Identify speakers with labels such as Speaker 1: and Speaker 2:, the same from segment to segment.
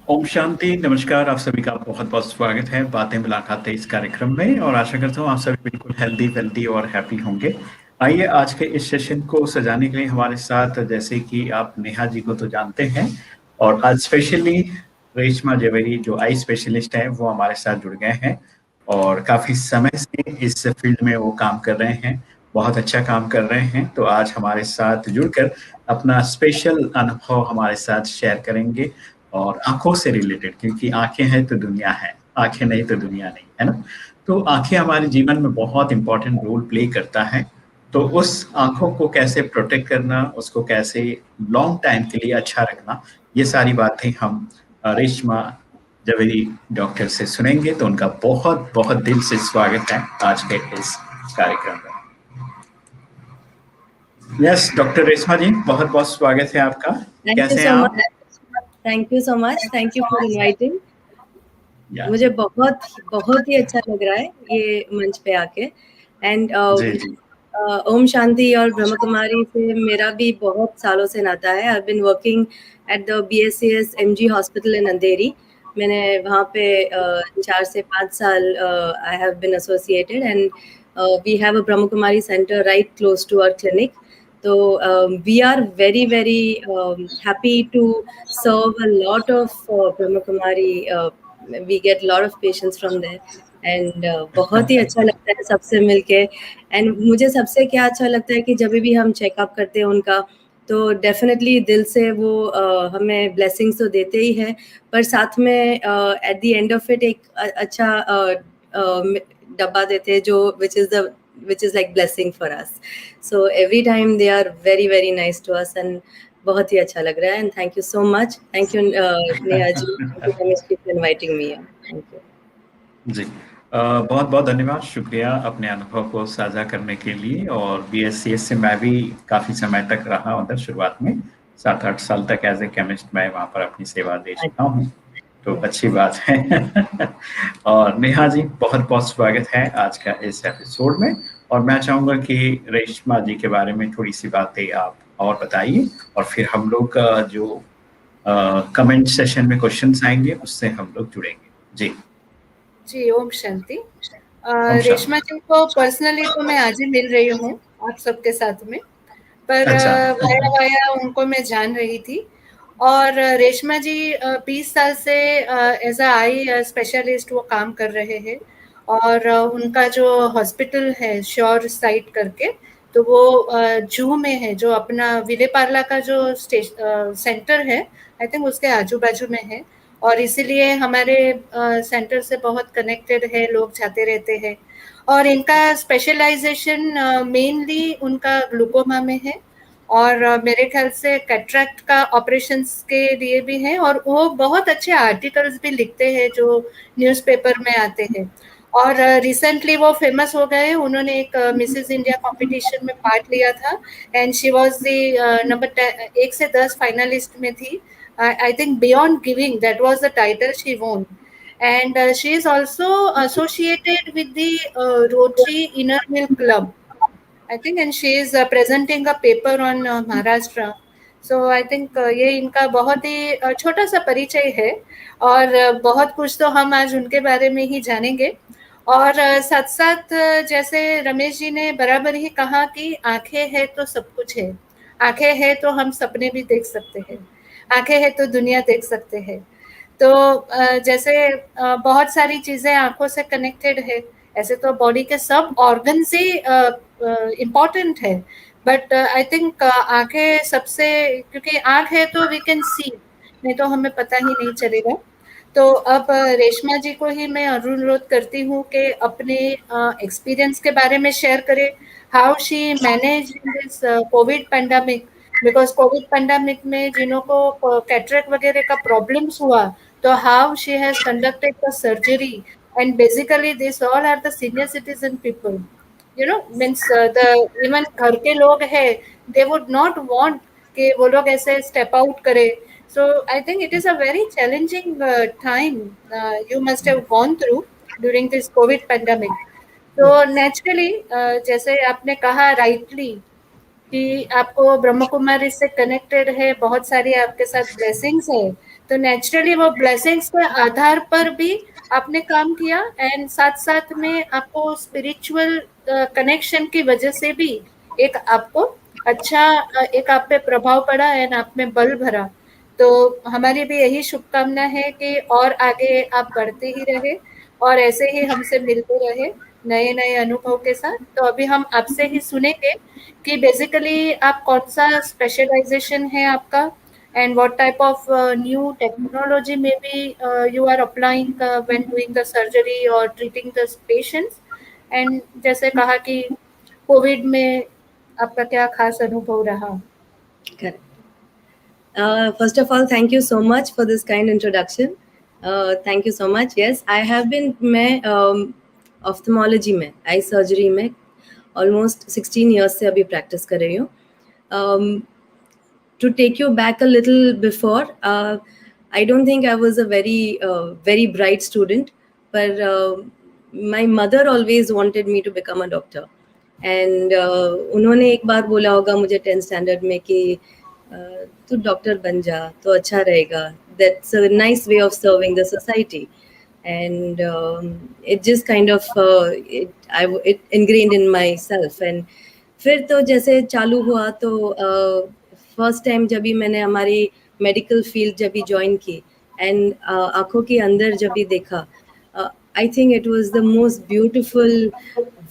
Speaker 1: ओम शांति, नमस्कार। आप सभी का बहुत-बहुत स्वागत है बातें मुलाकातें इस कार्यक्रम में और आशा करता हूँ आप सभी बिल्कुल हेल्दी वेल्दी और हैप्पी होंगे। आइए आज के इस सेशन को सजाने के लिए हमारे साथ जैसे कि आप नेहा जी को तो जानते हैं और आज स्पेशली रेशमा जवेरी जो आई स्पेशलिस्ट है वो हमारे साथ जुड़ गए हैं और काफ़ी समय से इस फील्ड में वो काम कर रहे हैं, बहुत अच्छा काम कर रहे हैं। तो आज हमारे साथ जुड़कर अपना स्पेशल अनुभव हमारे साथ शेयर करेंगे और आँखों से रिलेटेड क्योंकि आँखें हैं तो दुनिया है, आँखें नहीं तो दुनिया नहीं, है ना? तो आँखें हमारे जीवन में बहुत इम्पोर्टेंट रोल प्ले करता है, तो उस आँखों को कैसे प्रोटेक्ट करना, उसको कैसे लॉन्ग टाइम के लिए अच्छा रखना, ये सारी बातें हम रेशमा जवेरी डॉक्टर से सुनेंगे, तो उनका बहुत-बहुत दिल से स्वागत है आज के इस कार्यक्रम में। यस, डॉक्टर रेशमा जी, बहुत-बहुत स्वागत है आपका।
Speaker 2: Thank you
Speaker 1: कैसे हैं
Speaker 2: so much.
Speaker 1: आप?
Speaker 2: Thank you so much. Thank you for inviting.
Speaker 1: या
Speaker 2: मुझे बहुत ही अच्छा लग रहा है ये मंच पे आके एंड
Speaker 1: जी, जी।
Speaker 2: ओम शांति और ब्रह्म कुमारी से मेरा भी बहुत सालों से नाता है। I been working at the BSCS MG hospital in Andheri. मैंने वहाँ पे 4 से 5 साल I have been associated and we have a Brahma Kumari centre right close to our clinic. So we are very happy to serve a lot of Brahma Kumari. We get a lot of patients from there. And बहुत ही अच्छा लगता है सबसे मिलके. And मुझे सबसे क्या अच्छा लगता है कि जब भी हम चेकअप करते हैं उनका तो डेफिनेटली दिल से वो हमें ब्लेसिंग्स तो देते ही है, पर साथ में eight the end of it एक अच्छा डब्बा देते हैं जो which is like blessing for us. So every time they are very nice to us and बहुत ही अच्छा लग रहा है. And thank you so much. Thank you Neha ji. Thank you Ramesh ji for inviting me here. Thank you.
Speaker 1: जी बहुत-बहुत धन्यवाद, शुक्रिया अपने अनुभव को साझा करने के लिए और BSCS से मैं भी काफ़ी समय तक रहा उधर शुरुआत में, 7-8 साल तक एज़ ए केमिस्ट मैं वहाँ पर अपनी सेवा दे चुका हूँ, तो अच्छी बात है। और नेहा जी बहुत-बहुत स्वागत है आज का इस एपिसोड में और मैं चाहूँगा कि रेशमा जी के बारे में थोड़ी-सी बातें आप और बताइए और फिर हम लोग का जो कमेंट सेशन में क्वेश्चंस आएँगे उससे हम लोग जुड़ेंगे। जी।
Speaker 3: जी, ओम शांति।
Speaker 1: ओम
Speaker 3: रेशमा
Speaker 1: शांति।
Speaker 3: जी को पर्सनली तो मैं आज ही मिल रही हूँ आप सबके साथ में, पर
Speaker 1: अच्छा।
Speaker 3: वाया उनको मैं जान रही थी और रेशमा जी 20 साल से एज अ आई स्पेशलिस्ट वो काम कर रहे हैं और उनका जो हॉस्पिटल है श्योर साइट करके, तो वो जू में है, जो अपना विले पार्ला का जो सेंटर है, आई थिंक उसके आजू बाजू में है और इसीलिए हमारे सेंटर से बहुत कनेक्टेड है, लोग जाते रहते हैं और इनका स्पेशलाइजेशन मेनली उनका ग्लूकोमा में है और मेरे ख्याल से कैटरेक्ट का ऑपरेशंस के लिए भी है और वो बहुत अच्छे आर्टिकल्स भी लिखते हैं जो न्यूज़पेपर में आते हैं और रिसेंटली वो फेमस हो गए. उन्होंने एक मिसेस इंडिया कंपटीशन में पार्ट लिया था and she was the number 1 से 10 फाइनलिस्ट में थी. I think Beyond Giving, that was the title she won. And she is also associated with the Rotary Inner Wheel Club, I think, and she is presenting a paper on Maharashtra. So I think ये इनका बहुत ही छोटा सा परिचय है और बहुत कुछ तो हम आज उनके बारे में ही जानेंगे और साथ साथ जैसे रमेश जी ने बराबर ही कहा कि आंखें हैं तो सब कुछ है, आंखें हैं तो हम सपने भी देख सकते हैं, आंखें हैं तो दुनिया देख सकते हैं. तो जैसे बहुत सारी चीजें आंखों से कनेक्टेड है, ऐसे तो बॉडी के सब ऑर्गन से इम्पोर्टेंट है, बट आई थिंक आंखें सबसे, क्योंकि आंख है तो वी कैन सी, नहीं तो हमें पता ही नहीं चलेगा. तो अब रेशमा जी को ही मैं अनुरोध करती हूँ कि अपने एक्सपीरियंस के बारे में शेयर करें, how she manage this covid pandemic, because covid pandemic में जिन्हों को कैटरेक्ट वगैरह का प्रॉब्लम्स हुआ, तो how she has conducted the surgery and basically this all are the senior citizen people, you know, means the even घर के लोग हैं, दे वुड नॉट वांट कि वो लोग ऐसे स्टेप आउट करे. So I think it is a very challenging time you must have gone through during this COVID pandemic. So naturally जैसे आपने कहा rightly कि आपको ब्रह्म कुमारी से कनेक्टेड है, बहुत सारी आपके साथ ब्लेसिंग्स है, तो नेचुरली वो ब्लेसिंग्स के आधार पर भी आपने काम किया, एंड साथ साथ में आपको स्पिरिचुअल कनेक्शन की वजह से भी एक आपको अच्छा एक आप पे प्रभाव पड़ा एंड आप में बल भरा। तो हमारी भी यही शुभकामना है कि और आगे आप बढ़ते ही रहे और ऐसे ही हमसे मिलते रहे नए नए अनुभव के साथ। तो अभी हम आपसे ही सुनेंगे कि बेसिकली आप कौन सा स्पेशलाइजेशन है आपका, and what type of new technology maybe you are applying when doing the surgery or treating the patients, and जैसे कहा कि कोविड में आपका क्या खास अनुभव रहा।
Speaker 2: Correct. First of all, thank you so much for this kind introduction. Thank you so much. Yes, I have been मैं ophthalmology में, eye surgery में almost 16 years से अभी practice कर रही हूँ. To take you back a little before, I don't think I was a very bright student, but my mother always wanted me to become a doctor. And उन्होंने एक बार बोला होगा मुझे 10th standard में कि तू डॉक्टर बन जा तो अच्छा रहेगा. That's a nice way of serving the society. And it just kind of it ingrained in myself. And फिर तो जैसे चालू हुआ तो फर्स्ट टाइम जब भी मैंने हमारी मेडिकल फील्ड जब भी ज्वाइन की एंड आंखों के अंदर जब भी देखा, आई think it was the most beautiful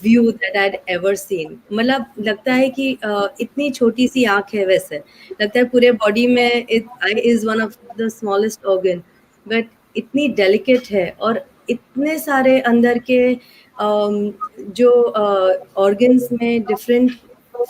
Speaker 2: view that I had ever seen. मतलब लगता है कि इतनी छोटी सी आंख है, वैसे लगता है पूरे बॉडी में eye is one of the smallest organ, but इतनी डेलिकेट है और इतने सारे अंदर के जो ऑर्गन्स में डिफरेंट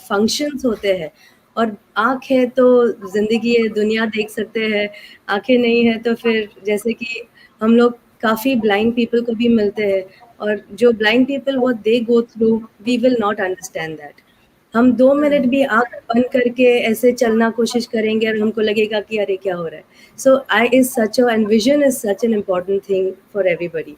Speaker 2: फंक्शंस होते हैं. और आँख है तो जिंदगी है, दुनिया देख सकते हैं. आंखें नहीं है तो फिर जैसे कि हम लोग काफ़ी ब्लाइंड पीपल को भी मिलते हैं, और जो blind people what they go through we will not understand that. हम 2 मिनट भी आँख बंद करके ऐसे चलना कोशिश करेंगे और हमको लगेगा कि अरे क्या हो रहा है. So eye is such and vision is such an important thing for everybody.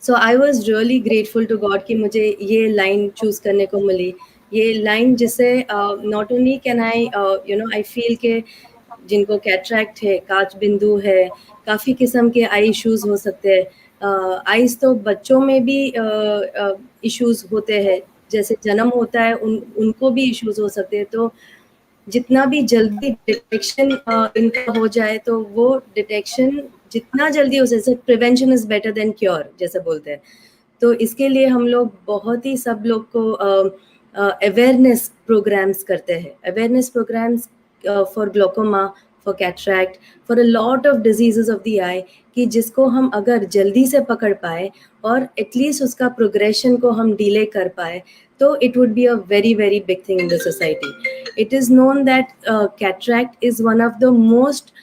Speaker 2: So I was really grateful to God कि मुझे ये लाइन चूज़ करने को मिली. ये लाइन जिससे not only can I I feel के जिनको कैटरैक्ट है, कांच बिंदु है, काफ़ी किस्म के आई इश्यूज़ हो सकते हैं. आइज़ तो बच्चों में भी इश्यूज़ होते हैं, जैसे जन्म होता है उनको भी इश्यूज़ हो सकते हैं. तो जितना भी जल्दी डिटेक्शन इनका हो जाए तो वो डिटेक्शन जितना जल्दी हो सके, prevention is better than cure जैसे बोलते हैं. तो इसके लिए हम लोग बहुत ही सब लोग को अवेयरनेस प्रोग्राम्स करते हैं. Awareness programmes for glaucoma, for cataract, for a lot of diseases of the eye, कि जिसको हम अगर जल्दी से पकड़ पाए और एटलीस्ट उसका प्रोग्रेशन को हम डिले कर पाए तो it would be a very very big thing in the society. It is known that cataract is one of the most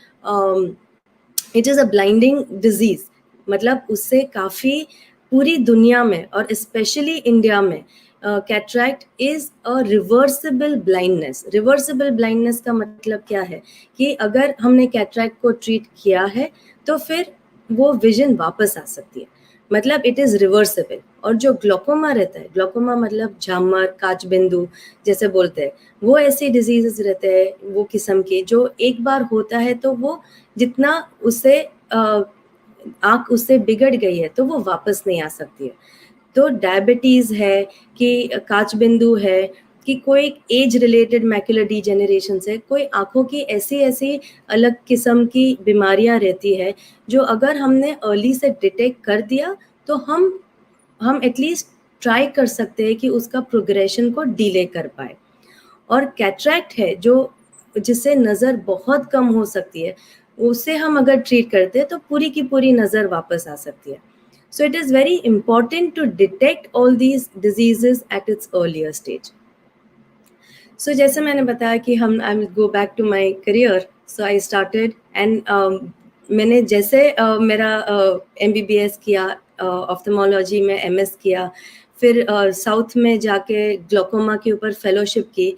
Speaker 2: it is a blinding disease. मतलब उससे काफ़ी पूरी दुनिया में और स्पेशली इंडिया में cataract is a reversible blindness. Reversible blindness का मतलब क्या है कि अगर हमने कैटरैक्ट को ट्रीट किया है तो फिर वो विजन वापस आ सकती है. मतलब इट इज़ रिवर्सिबल. और जो ग्लोकोमा रहता है, ग्लोकोमा मतलब झामर, कांच बिंदु जैसे बोलते हैं, वो ऐसे डिजीजेस रहते हैं वो किस्म के जो एक बार होता है तो वो जितना उससे आँख उससे बिगड़ गई है तो वो वापस नहीं आ सकती है. तो डायबिटीज़ है कि कांच बिंदु है कि कोई एज रिलेटेड मैकुलर डीजेनरेशन से, कोई आँखों की ऐसी ऐसी अलग किस्म की बीमारियां रहती है जो अगर हमने अर्ली से डिटेक्ट कर दिया तो हम एटलीस्ट ट्राई कर सकते हैं कि उसका प्रोग्रेशन को डिले कर पाए. और कैटरैक्ट है जो जिससे नज़र बहुत कम हो सकती है, उसे हम अगर ट्रीट करते हैं तो पूरी की पूरी नज़र वापस आ सकती है. So it is very important to detect all these diseases at its earlier stage. So जैसे मैंने बताया कि I will go back to my career. So I started and मैंने जैसे मेरा MBBS किया, ऑफ्थेमोलॉजी में MS किया, फिर साउथ में जाके ग्लोकोमा के ऊपर फेलोशिप की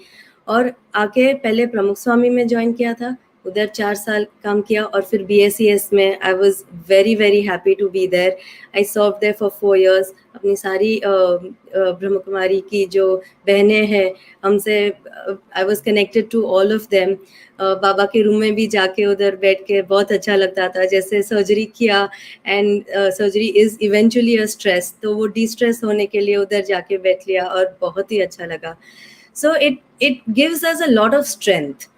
Speaker 2: और आके पहले प्रमुख स्वामी में ज्वाइन किया था, उधर 4 साल काम किया और फिर BSCS में I was very very happy to be there. I serve there for 4 years. अपनी सारी ब्रह्म कुमारी की जो बहनें हैं हमसे I was connected to all of them. बाबा के रूम में भी जाके उधर बैठ के बहुत अच्छा लगता था. जैसे सर्जरी किया and surgery is eventually a stress, तो वो डी स्ट्रेस होने के लिए उधर जाके बैठ लिया और बहुत ही अच्छा लगा. So it gives us a lot of strength.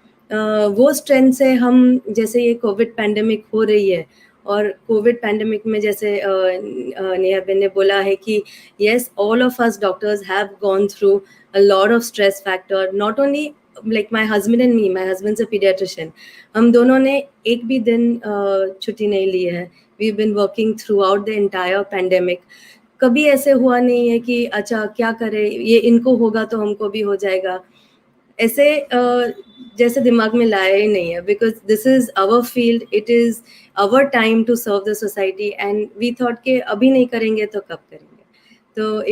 Speaker 2: वो स्ट्रेंथ से हम, जैसे ये कोविड पैंडेमिक हो रही है और कोविड पैंडेमिक में जैसे नेहा बेन ने बोला है कि yes, all of us doctors have gone through a lot of stress factor. Not only like my husband and me, my husband's a pediatrician. हम दोनों ने एक भी दिन छुट्टी नहीं ली है. We've been working throughout the entire pandemic. कभी ऐसे हुआ नहीं है कि अच्छा क्या करें, ये इनको होगा तो हमको भी हो जाएगा, ऐसे जैसे दिमाग में लाया ही नहीं है. Because this is our field, it is our time to serve the society and we thought के अभी नहीं करेंगे तो कब करेंगे. तो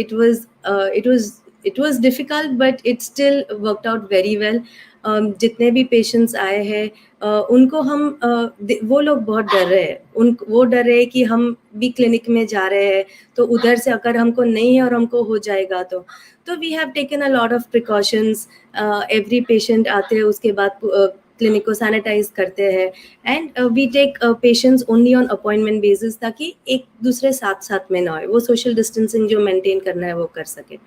Speaker 2: it was difficult but it still worked out very well. जितने भी पेशेंट्स आए हैं उनको हम वो लोग बहुत डर रहे हैं. वो डर रहे हैं कि हम भी क्लिनिक में जा रहे हैं तो उधर से अगर हमको नहीं है और हमको हो जाएगा तो we have taken a lot of precautions. Every patient आते हैं उसके बाद क्लिनिक को सैनिटाइज करते हैं and we take patients only on appointment basis, ताकि एक दूसरे साथ में ना हो. वो सोशल डिस्टेंसिंग जो मेंटेन करना है वो कर सके.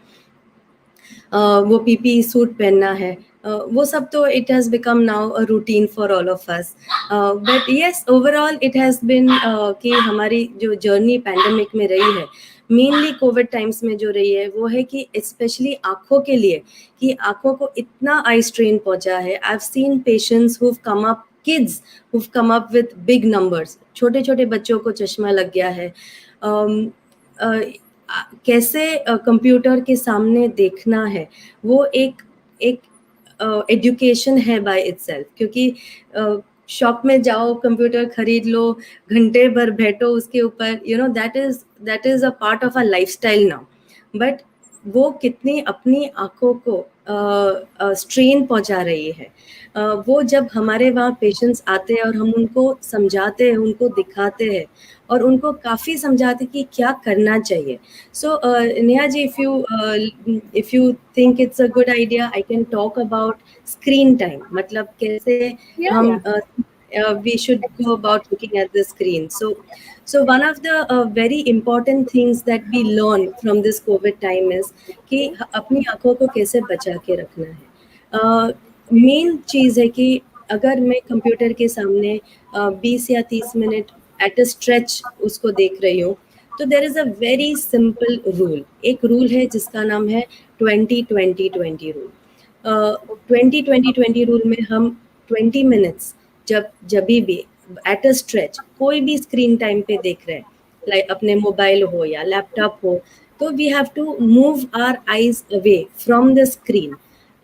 Speaker 2: वो PPE सूट पहनना है, वो सब तो it has become now a routine for all of us. But yes, overall it has been कि हमारी जो जर्नी पैंडेमिक में रही है, मेनली कोविड टाइम्स में जो रही है वो है कि स्पेशली आँखों के लिए, कि आँखों को इतना आई स्ट्रेन पहुंचा है. I have seen patients who have come up, kids who have come up with big numbers. छोटे छोटे बच्चों को चश्मा लग गया है. कैसे कंप्यूटर के सामने देखना है, वो एक एजुकेशन है बाय इटसेल्फ. क्योंकि शॉप में जाओ, कंप्यूटर खरीद लो, घंटे भर बैठो उसके ऊपर, that is a part of a lifestyle now. But वो कितनी अपनी आंखों को स्ट्रेन पहुंचा रही है. वो जब हमारे वहाँ पेशेंट्स आते हैं और हम उनको समझाते हैं, उनको दिखाते हैं और उनको काफ़ी समझाते कि क्या करना चाहिए. So Neha ji, if you think it's a good idea, I can talk about screen time. मतलब कैसे हम we should go about looking at the screen. So one of the very important things that we learn from this COVID time is कि अपनी आंखों को कैसे बचा के रखना है. मेन चीज़ है कि अगर मैं कंप्यूटर के सामने 20 या 30 मिनट एट अ स्ट्रेच उसको देख रही हूँ, तो there is a very simple rule. एक रूल है जिसका नाम है 20-20-20 रूल. 20-20-20 रूल में हम 20 मिनट्स जब भी एट अ स्ट्रेच कोई भी स्क्रीन टाइम पे देख रहे हैं, लाइक अपने मोबाइल हो या लैपटॉप हो, तो we have to move our eyes away from the screen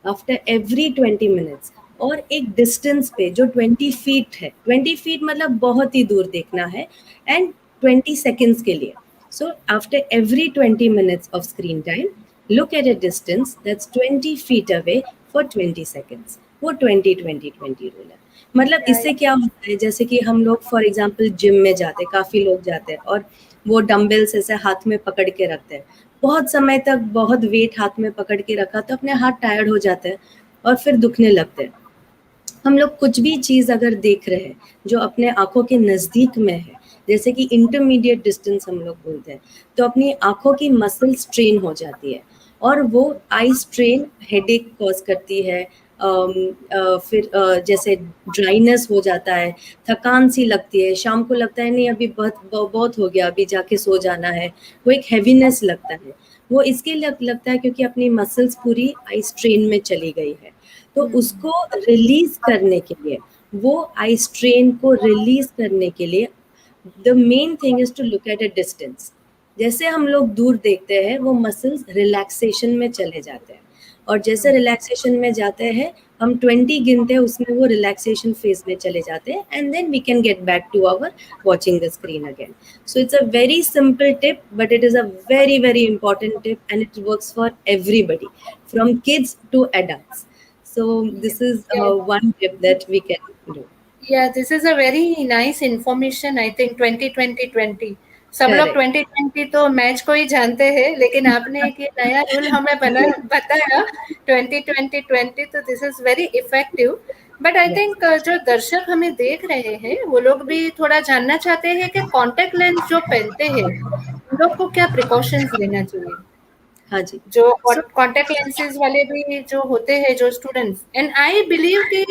Speaker 2: after every 20 minutes. और एक डिस्टेंस पे जो 20 फीट है, 20 फीट मतलब बहुत ही दूर देखना है, एंड 20 सेकेंड्स के लिए. So after every 20 minutes of screen time, look at a distance that's 20 feet away for 20 seconds. वो 20-20-20 रूल है. मतलब इससे क्या होता है, जैसे कि हम लोग फॉर एग्जांपल जिम में जाते हैं, काफ़ी लोग जाते हैं और वो डंबल्स ऐसे हाथ में पकड़ के रखते हैं. बहुत समय तक बहुत वेट हाथ में पकड़ के रखा तो अपने हाथ टायर्ड हो जाते हैं और फिर दुखने लगते हैं. हम लोग कुछ भी चीज़ अगर देख रहे हैं जो अपने आँखों के नज़दीक में है, जैसे कि इंटरमीडिएट डिस्टेंस हम लोग बोलते हैं, तो अपनी आँखों की मसल स्ट्रेन हो जाती है और वो आई स्ट्रेन हेडेक कॉज करती है. फिर जैसे ड्राइनेस हो जाता है, थकान सी लगती है, शाम को लगता है नहीं अभी बहुत हो गया, अभी जाके सो जाना है. वो एक हैवीनेस लगता है. वो इसके लिए लगता है क्योंकि अपनी मसल्स पूरी आई स्ट्रेन में चली गई है. तो उसको रिलीज करने के लिए, वो आई स्ट्रेन को रिलीज करने के लिए the main thing is to look at a distance. जैसे हम लोग दूर देखते हैं वो मसल्स रिलैक्सेशन में चले जाते हैं और जैसे रिलैक्सेशन में जाते हैं हम 20 गिनते हैं, उसमें वो रिलैक्सेशन फेज में चले जाते हैं and then we can get back to our watching the screen again. So it's a very simple tip but it is a very very important tip and it works for everybody from kids to adults. So this is one tip that we can do.
Speaker 3: Yeah, this is a very nice information. I think 2020 सब लोग
Speaker 2: Correct.
Speaker 3: 2020 तो match को ही जानते हैं, लेकिन आपने एक ये नया रूल हमें बताया 2020 तो this is very effective. But I
Speaker 2: Yes.
Speaker 3: Think जो दर्शक हमें देख रहे हैं वो लोग भी थोड़ा जानना चाहते हैं कि कॉन्टेक्ट लेंस जो पहनते हैं उन लोग को क्या प्रिकॉशंस लेना चाहिए.
Speaker 2: हाँ जी.
Speaker 3: जो
Speaker 2: So
Speaker 3: कॉन्टेक्ट लेंसेज वाले भी जो होते हैं जो स्टूडेंट्स, एंड आई बिलीव कि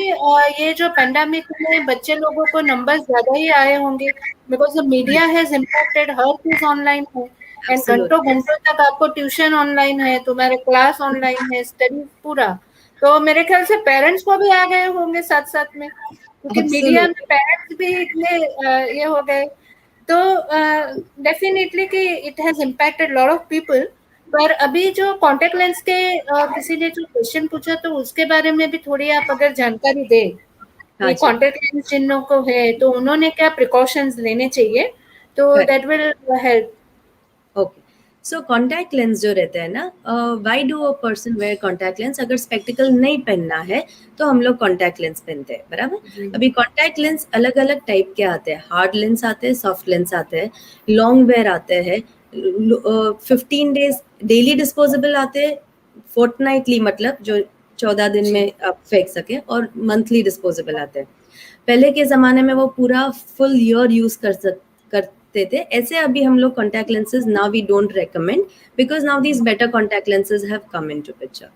Speaker 3: ये जो पेंडेमिक में बच्चे लोगों को नंबर ज्यादा ही आए होंगे because the media has impacted, हर चीज ऑनलाइन है एंड घंटों
Speaker 2: absolutely.
Speaker 3: घंटों तक आपको ट्यूशन ऑनलाइन है, तुम्हारे क्लास ऑनलाइन है, स्टडी पूरा. तो मेरे ख्याल से पेरेंट्स को भी आ गए होंगे साथ साथ में, क्योंकि मीडिया में
Speaker 2: Absolutely.
Speaker 3: पेरेंट्स भी इतने ये हो गए. तो डेफिनेटली कि it has impacted lot of people. पर अभी जो कॉन्टेक्ट लेंस के किसी ने जो क्वेश्चन पूछा तो उसके बारे में भी थोड़ी आप अगर जानकारी दें
Speaker 2: हाँ
Speaker 3: कि
Speaker 2: जी.
Speaker 3: कॉन्टेक्ट लेंस जिन लोगों को है तो उन्होंने क्या प्रिकॉशंस लेने चाहिए, तो
Speaker 2: Correct.
Speaker 3: That will help.
Speaker 2: Okay. So contact lens जो रहता है ना, why do a person wear contact lens? अगर स्पेक्टिकल नहीं पहनना है तो हम लोग कॉन्टैक्ट लेंस पहनते हैं, बराबर. अभी कॉन्टैक्ट लेंस अलग अलग टाइप के आते हैं. हार्ड लेंस आते हैं, सॉफ्ट लेंस आते हैं, लॉन्ग वेयर आते हैं, 15 डेज डेली डिस्पोजेबल आते हैं, फोर्टनाइटली मतलब जो 14 दिन में आप फेंक सके, और मंथली डिस्पोजेबल आते हैं. पहले के जमाने में वो पूरा फुल ईयर यूज करते थे. ऐसे अभी हम लोग contact lenses now we don't recommend because now these better contact lenses have come into picture.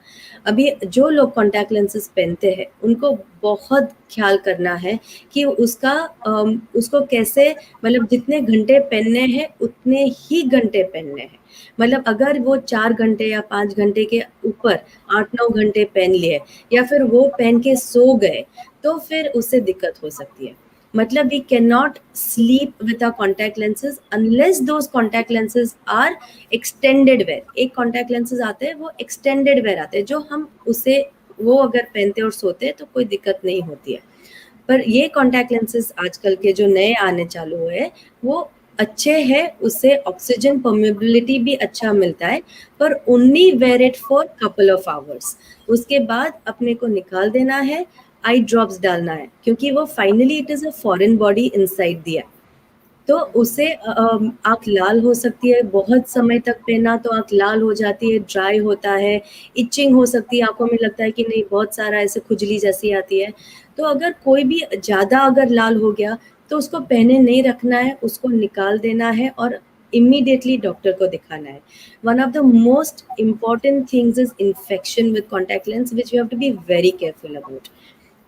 Speaker 2: अभी जो लोग कॉन्टैक्ट लेंसेज पहनते हैं उनको बहुत ख्याल करना है कि उसको कैसे, मतलब जितने घंटे पहनने हैं उतने ही घंटे पहनने हैं. मतलब अगर वो 4 घंटे या 5 घंटे के ऊपर 8-9 घंटे पहन लिए या फिर वो पहन के सो गए तो फिर उससे दिक्कत हो सकती है. मतलब we cannot sleep with our contact lenses unless those contact lenses are extended wear. एक contact lenses आते हैं वो extended wear आते हैं, जो हम उसे वो अगर पहनते और सोते तो कोई दिक्कत नहीं होती है. पर ये कॉन्टैक्ट लेंसेज आजकल के जो नए आने चालू हुए वो अच्छे हैं, उससे ऑक्सीजन परमेबिलिटी भी अच्छा मिलता है, पर only wear it for couple of hours. उसके बाद अपने को निकाल देना है, आई ड्रॉप्स डालना है, क्योंकि वो finally it is a foreign body inside दिया. तो उससे आँख लाल हो सकती है, बहुत समय तक पहना तो आँख लाल हो जाती है, ड्राई होता है, इचिंग हो सकती है, आँखों में लगता है कि नहीं बहुत सारा ऐसे खुजली जैसी आती है. तो अगर कोई भी ज़्यादा अगर लाल हो गया तो उसको पहने नहीं रखना है, उसको निकाल देना है और इमीडिएटली डॉक्टर को दिखाना है. One of the most important things is infection with contact lens which you have to be very careful about.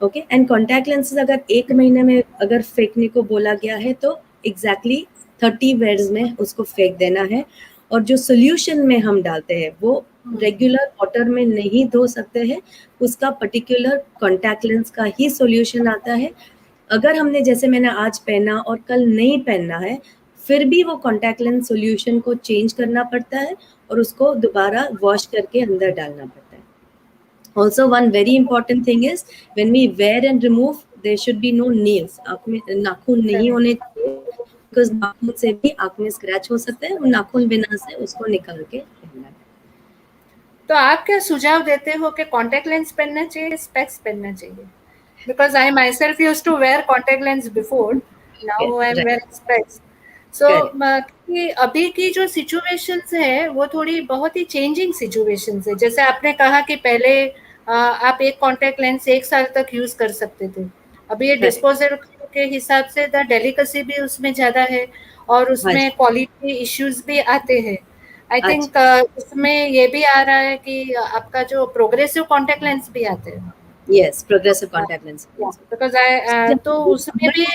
Speaker 2: Okay. And contact lenses अगर 1 महीने में अगर फेंकने को बोला गया है तो एग्जैक्टली 30 वेयर्स में उसको फेंक देना है. और जो सोल्यूशन में हम डालते हैं वो रेगुलर वाटर में नहीं धो सकते हैं, उसका पर्टिकुलर कॉन्टैक्ट लेंस का ही सोल्यूशन आता है. अगर हमने जैसे मैंने आज पहना और कल नहीं पहनना है फिर भी वो कॉन्टैक्ट लेंस सोल्यूशन को चेंज करना पड़ता है और उसको दोबारा वॉश करके अंदर डालना पड़ता है. Also, one very important thing is when we wear and remove, there should be no nails. आँख में नाखून नहीं होने चाहिए because नाखून से भी आँख में स्क्रैच हो सकता है और नाखून बिना से उसको निकाल के पहनना है.
Speaker 3: तो आप क्या सुझाव देते हो कि कॉन्टेक्ट लेंस पहनना चाहिए, स्पेक्स पहनना चाहिए? Because I myself use to wear contact lens before, now I am wearing specs. So अभी की जो सिचुएशंस है वो थोड़ी बहुत ही चेंजिंग सिचुएशंस है. जैसे आपने कहा कि पहले आप एक कॉन्टेक्ट लेंस 1 साल तक यूज कर सकते थे. अभी ये डिस्पोजल के हिसाब से द डेलिकेसी भी उसमें ज्यादा है और उसमें क्वालिटी इश्यूज भी आते हैं. आई थिंक इसमें ये भी आ रहा है कि आपका जो प्रोग्रेसिव कॉन्टेक्ट लेंस भी आते हैं.
Speaker 2: Yes, progressive contact lens.
Speaker 3: Because तो उसमें भी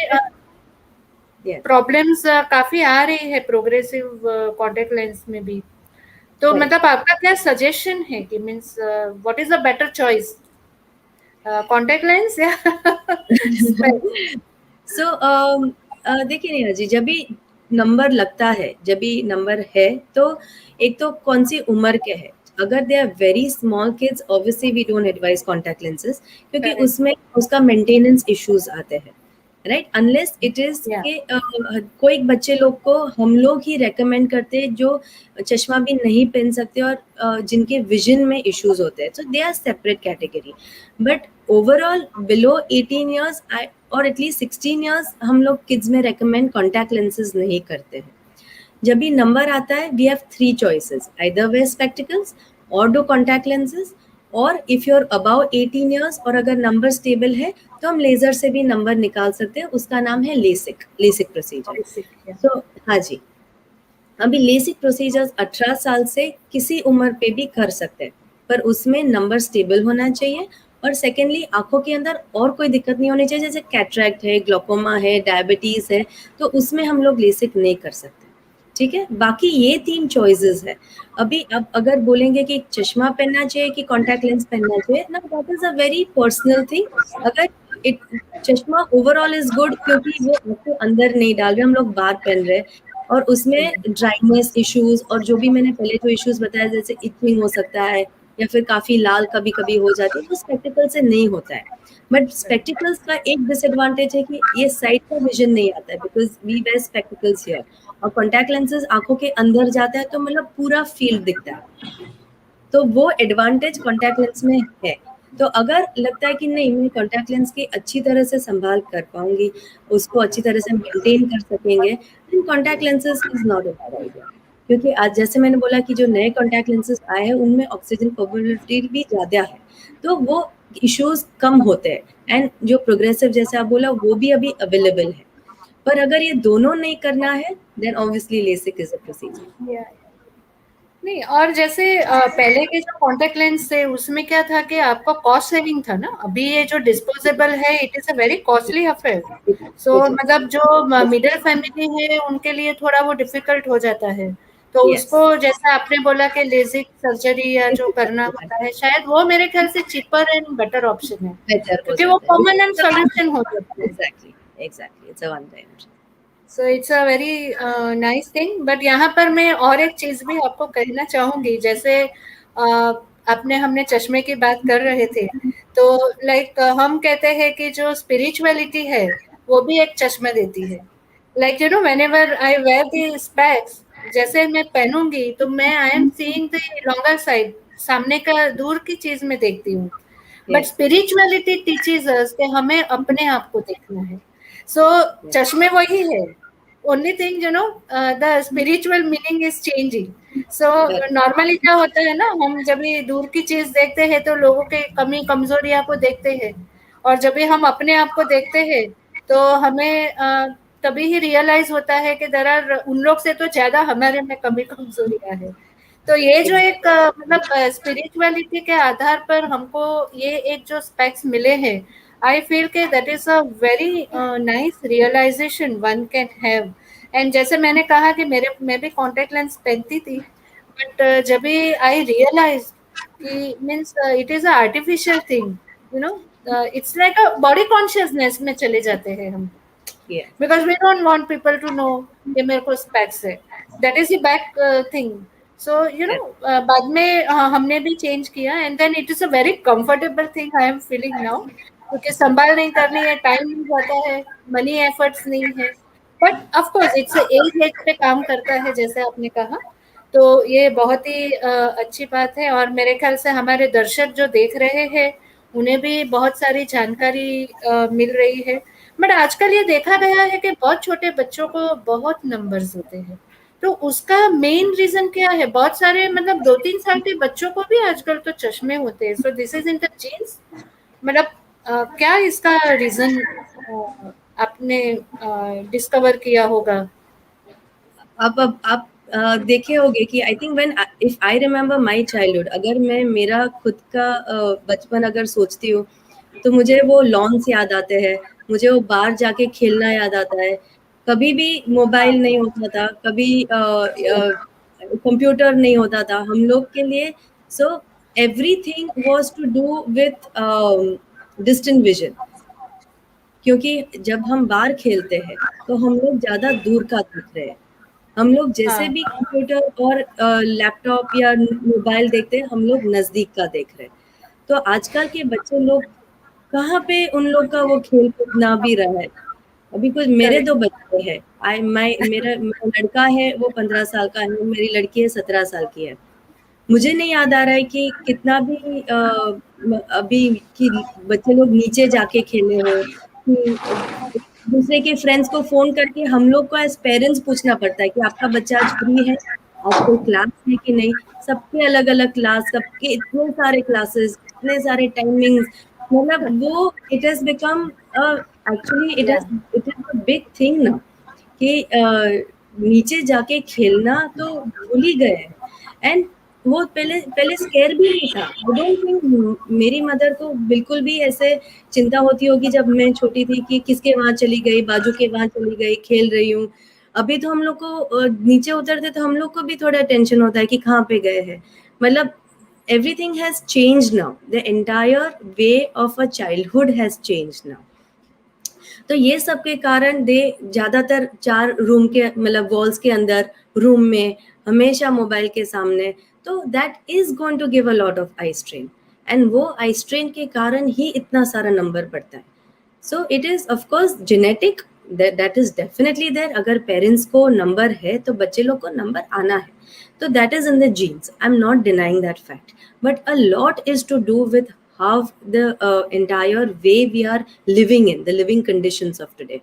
Speaker 3: प्रॉब्लम्स काफी आ रही है प्रोग्रेसिव कॉन्टेक्ट लेंस में भी. तो मतलब आपका क्या सजेशन है कि means what is a better choice, contact lens या
Speaker 2: सो देखिए नेहा जी, जब भी नंबर लगता है, जब भी नंबर है तो एक तो कौन सी उम्र के है. अगर they are very small kids obviously we don't advise contact lenses, क्योंकि उसमें उसका मेंटेनेंस इश्यूज आते हैं. Right, unless it is
Speaker 3: Yeah.
Speaker 2: के कोई बच्चे लोग को हम लोग ही रेकमेंड करते हैं जो चश्मा भी नहीं पहन सकते और जिनके विजन में इश्यूज होते हैं, so they are separate category. But overall below 18 years और एटलीस्ट 16 ईयर्स हम लोग किड्स में रेकमेंड कॉन्टैक्ट लेंसेज नहीं करते हैं। जब भी नंबर आता है we have 3 choices, either wear spectacles और डू कॉन्टैक्ट लेंसेज, और if you are about 18 years और अगर नंबर स्टेबल है तो हम लेजर से भी नंबर निकाल सकते हैं, उसका नाम है लेसिक प्रोसीजर। तो हाँ जी, अभी लेसिक प्रोसीजर्स 18 साल से किसी उम्र पे भी कर सकते हैं, पर उसमें नंबर स्टेबल होना चाहिए, और सेकेंडली आंखों के अंदर और कोई दिक्कत नहीं होनी चाहिए, जैसे कैटरैक्ट है, ग्लोकोमा है, डायबिटीज है, तो उसमें हम लोग लेसिक नहीं कर सकते। ठीक है, बाकी ये 3 चॉइसेस है। अभी अब अगर बोलेंगे कि चश्मा पहनना चाहिए कि कॉन्टैक्ट लेंस पहनना चाहिए ना, that is a very personal thing. अगर चश्मा ओवरऑल इज गुड क्योंकि वो आंखों अंदर नहीं डाल रहे, हम लोग बाहर पहन रहे, और उसमें ड्राइनेस इश्यूज और जो भी मैंने पहले जो इश्यूज बताया जैसे इचिंग हो सकता है या फिर काफी लाल कभी कभी हो जाती है, वो स्पेक्टिकल से नहीं होता है। बट स्पेक्टिकल्स का एक डिसएडवांटेज है कि ये साइड का विजन नहीं आता है, because we wear spectacles here, और कॉन्टैक्ट लेंसेज आंखों के अंदर जाता है तो मतलब पूरा फील्ड दिखता है, तो वो एडवांटेज कॉन्टैक्ट लेंस में है। तो अगर लगता है कि नहीं मैं कॉन्टैक्ट लेंस की अच्छी तरह से संभाल कर पाऊंगी, उसको अच्छी तरह से मेंटेन कर सकेंगे, then contact lenses is not a bad idea. क्योंकि आज जैसे मैंने बोला कि जो नए कॉन्टैक्ट लेंसेज आए हैं उनमें ऑक्सीजन पर्मेबिलिटी भी ज्यादा है, तो वो इश्यूज कम होते हैं, एंड जो प्रोग्रेसिव जैसे आप बोला वो भी अभी अवेलेबल है। पर अगर ये दोनों नहीं करना है then obviously LASIK is a procedure.
Speaker 3: नहीं, और जैसे पहले के जो कॉन्टेक्ट लेंस थे उसमें क्या था कि आपका कॉस्ट सेविंग था ना, अभी ये जो डिस्पोजेबल है it is a very costly affair. So मतलब जो मिडिल फैमिली है उनके लिए थोड़ा वो डिफिकल्ट हो जाता है, तो
Speaker 2: Yes.
Speaker 3: उसको जैसा आपने बोला कि लेजिक सर्जरी या जो करना होता है, शायद वो मेरे ख्याल से चीपर एंड बेटर ऑप्शन है,
Speaker 2: बेटर हो
Speaker 3: क्योंकि वो
Speaker 2: जाता है,
Speaker 3: परमानेंट सॉल्यूशन हो जाता है।
Speaker 2: Exactly it's a one time.
Speaker 3: So it's a very nice thing. But यहाँ पर मैं और एक चीज भी आपको कहना चाहूंगी, जैसे आपने हमने चश्मे की बात कर रहे थे, तो लाइक हम कहते हैं कि जो स्पिरिचुअलिटी है वो भी एक चश्मा देती है। Like you know whenever I wear the specs, जैसे मैं पहनूंगी तो मैं I am seeing the longer side, सामने का दूर की चीज में देखती हूँ। बट स्पिरिचुअलिटी टीचेस अस कि हमें अपने आप को देखना है। सो चश्मे वही है, only thing you know the spiritual meaning is changing. So normally क्या होता है ना, हम जब भी दूर की चीज देखते हैं तो लोगों के कमी कमजोरियां को देखते हैं, और जब भी हम अपने आप को देखते हैं तो हमें तभी ही रियलाइज होता है कि देयर आर उन लोग से तो ज्यादा हमारे में कमी कमजोरियां है। तो ये जो एक मतलब स्पिरिचुअलिटी के आधार पर हमको ये एक जो स्पेक्स मिले हैं, आई फील के that is a very nice realization one can have. And जैसे मैंने कहा कि मैं भी कॉन्टेक्ट लेंस पहनती थी, बट जब भी आई रियलाइज कि means it is a artificial thing, you know, it's like a body consciousness में चले जाते हैं हम, because we don't want people to know कि मेरे को स्पेक्स है, that is the back thing. So you know बाद में हमने भी चेंज किया, and then it is a very comfortable thing I am feeling now, क्योंकि संभाल नहीं करनी है, टाइम नहीं जाता है, मनी एफर्ट्स नहीं है। But of course it's age पे काम करता है जैसे आपने कहा, तो ये बहुत ही अच्छी बात है। और मेरे ख्याल से हमारे दर्शक जो देख रहे हैं उन्हें भी बहुत सारी जानकारी मिल रही है। बट आजकल ये देखा गया है कि बहुत छोटे बच्चों को बहुत नंबर्स होते हैं, तो उसका मेन रीजन क्या है? बहुत सारे मतलब 2-3 साल के बच्चों को भी आजकल तो चश्मे होते हैं। So this is in the genes, मतलब क्या इसका रीजन आपने डिस्कवर किया होगा?
Speaker 2: अब आप देखे होंगे कि I think when if I remember my childhood, अगर मैं मेरा खुद का बचपन अगर सोचती हूँ तो मुझे वो लॉन्स याद आते हैं, मुझे वो बाहर जाके खेलना याद आता है। कभी भी मोबाइल नहीं होता था, कभी कंप्यूटर नहीं होता था हम लोग के लिए। So everything was to do with distant vision, क्योंकि जब हम बाहर खेलते हैं तो हम लोग ज्यादा दूर का देख रहे हैं। हम लोग जैसे भी कंप्यूटर और लैपटॉप या मोबाइल देखते हैं हम लोग नजदीक का देख रहे हैं। तो आजकल के बच्चे लोग कहाँ पे उन लोग का वो खेल कूद ना भी रहा है। अभी कुछ मेरे 2 बच्चे हैं, मेरा लड़का है वो 15 साल का है, मेरी लड़की है 17 साल की है। मुझे नहीं याद आ रहा है कि कितना भी अभी कि बच्चे लोग नीचे जाके खेले हो, कि दूसरे के फ्रेंड्स को फ़ोन करके हम लोग को एज़ पेरेंट्स पूछना पड़ता है कि आपका बच्चा आज फ्री है, आज कोई क्लास है कि नहीं? सबके अलग-अलग क्लास, सबके इतने सारे क्लासेस, इतने सारे टाइमिंग्स, मतलब वो it has become actually it is a big thing now कि नीचे जाके खेलना तो भूल ही गए हैं। एंड वो पहले पहले स्केयर भी नहीं था। आई डोंट थिंक मेरी मदर को बिल्कुल भी ऐसे चिंता होती होगी जब मैं छोटी थी कि किसके वहाँ चली गई, बाजू के वहाँ चली गई, खेल रही हूँ। अभी तो हम लोग को नीचे उतरते तो हम लोग को भी थोड़ा टेंशन होता है कि कहाँ पे गए हैं। मतलब everything has changed now. The entire way of a childhood has changed now. तो ये सब के कारण दे ज़्यादातर 4 रूम के मतलब वॉल्स के अंदर रूम में हमेशा मोबाइल के सामने, तो that is going to give a lot of eye strain and वो आई स्ट्रेन के कारण ही इतना सारा नंबर बढ़ता है। So it is of course genetic, that is definitely there. अगर पेरेंट्स को नंबर है तो बच्चे लोग को नंबर आना है, तो that is in the genes, I am not denying that fact, but a lot is to do with how the entire way we are living in the living conditions of today.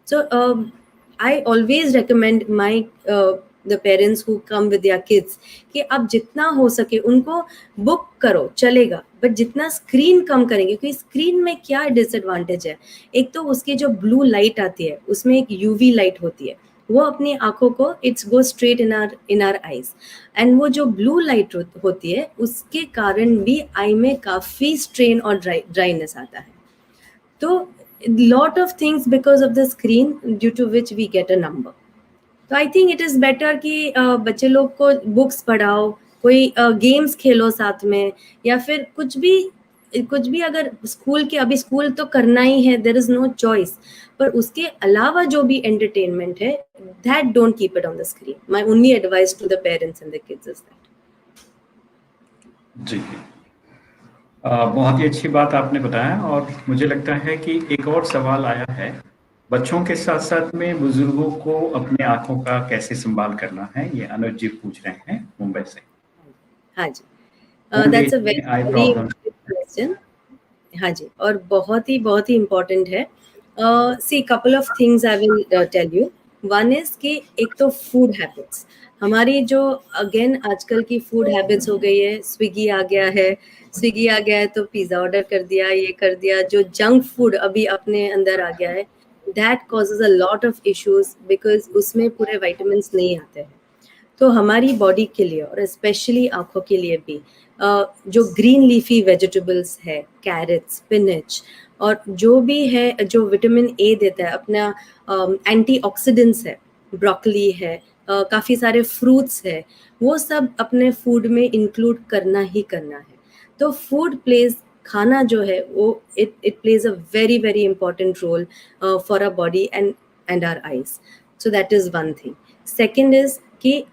Speaker 2: So I always recommend my the parents who come with their kids कि आप जितना हो सके उनको book करो चलेगा, but जितना screen कम करेंगे, क्योंकि स्क्रीन में क्या डिसएडवांटेज है, एक तो उसकी जो ब्लू लाइट आती है उसमें एक यूवी लाइट होती है, वो अपनी आंखों को it's go straight in our eyes, and वो जो ब्लू लाइट होती है उसके कारण भी आई में काफ़ी स्ट्रेन और ड्राइनेस आता है। तो lot of things because of the screen due to which we get a number. तो I think it is better कि बच्चे लोग को बुक्स पढ़ाओ, कोई गेम्स खेलो साथ में, या फिर कुछ भी अगर स्कूल के, अभी स्कूल तो करना ही है, देयर इज़ नो चॉइस, पर उसके अलावा जो भी एंटरटेनमेंट है that don't keep it on the screen. My only advice to the parents and the kids is that.
Speaker 1: जी। बहुत ही अच्छी बात आपने बताया, और मुझे लगता है कि एक और सवाल आया है, बच्चों के साथ साथ में बुजुर्गों को अपने आंखों का कैसे संभाल करना है, ये अनुज जी पूछ रहे हैं मुंबई से।
Speaker 2: हाँ जी,
Speaker 1: ओल्ड
Speaker 2: दैट्स अ
Speaker 1: एज में आई
Speaker 2: वेरी
Speaker 1: प्रॉब्लम।
Speaker 2: क्वेश्चन। हाँ जी, और बहुत ही इम्पोर्टेंट है। See couple of things I will tell you. One is कि एक तो फूड हैबिट्स, हमारी जो अगेन आजकल की फूड हैबिट्स हो गई है, स्विगी आ गया है तो पिज़्ज़ा ऑर्डर कर दिया, ये कर दिया, जो जंक फूड अभी अपने अंदर आ गया है, that causes a lot of issues because उसमें पूरे विटामिन्स नहीं आते हैं। तो हमारी बॉडी के लिए और स्पेशली आँखों के लिए भी जो ग्रीन लीफी वेजिटेबल्स है, कैरेट, स्पिनच, और जो भी है जो विटामिन ए देता है, अपना एंटीऑक्सीडेंट्स है, ब्रोकली है, काफ़ी सारे फ्रूट्स है, वो सब अपने फूड में इंक्लूड करना ही करना है। तो फूड प्लेज, खाना जो है वो it plays a very important role for a body and our eyes. So that is one thing. Second is कि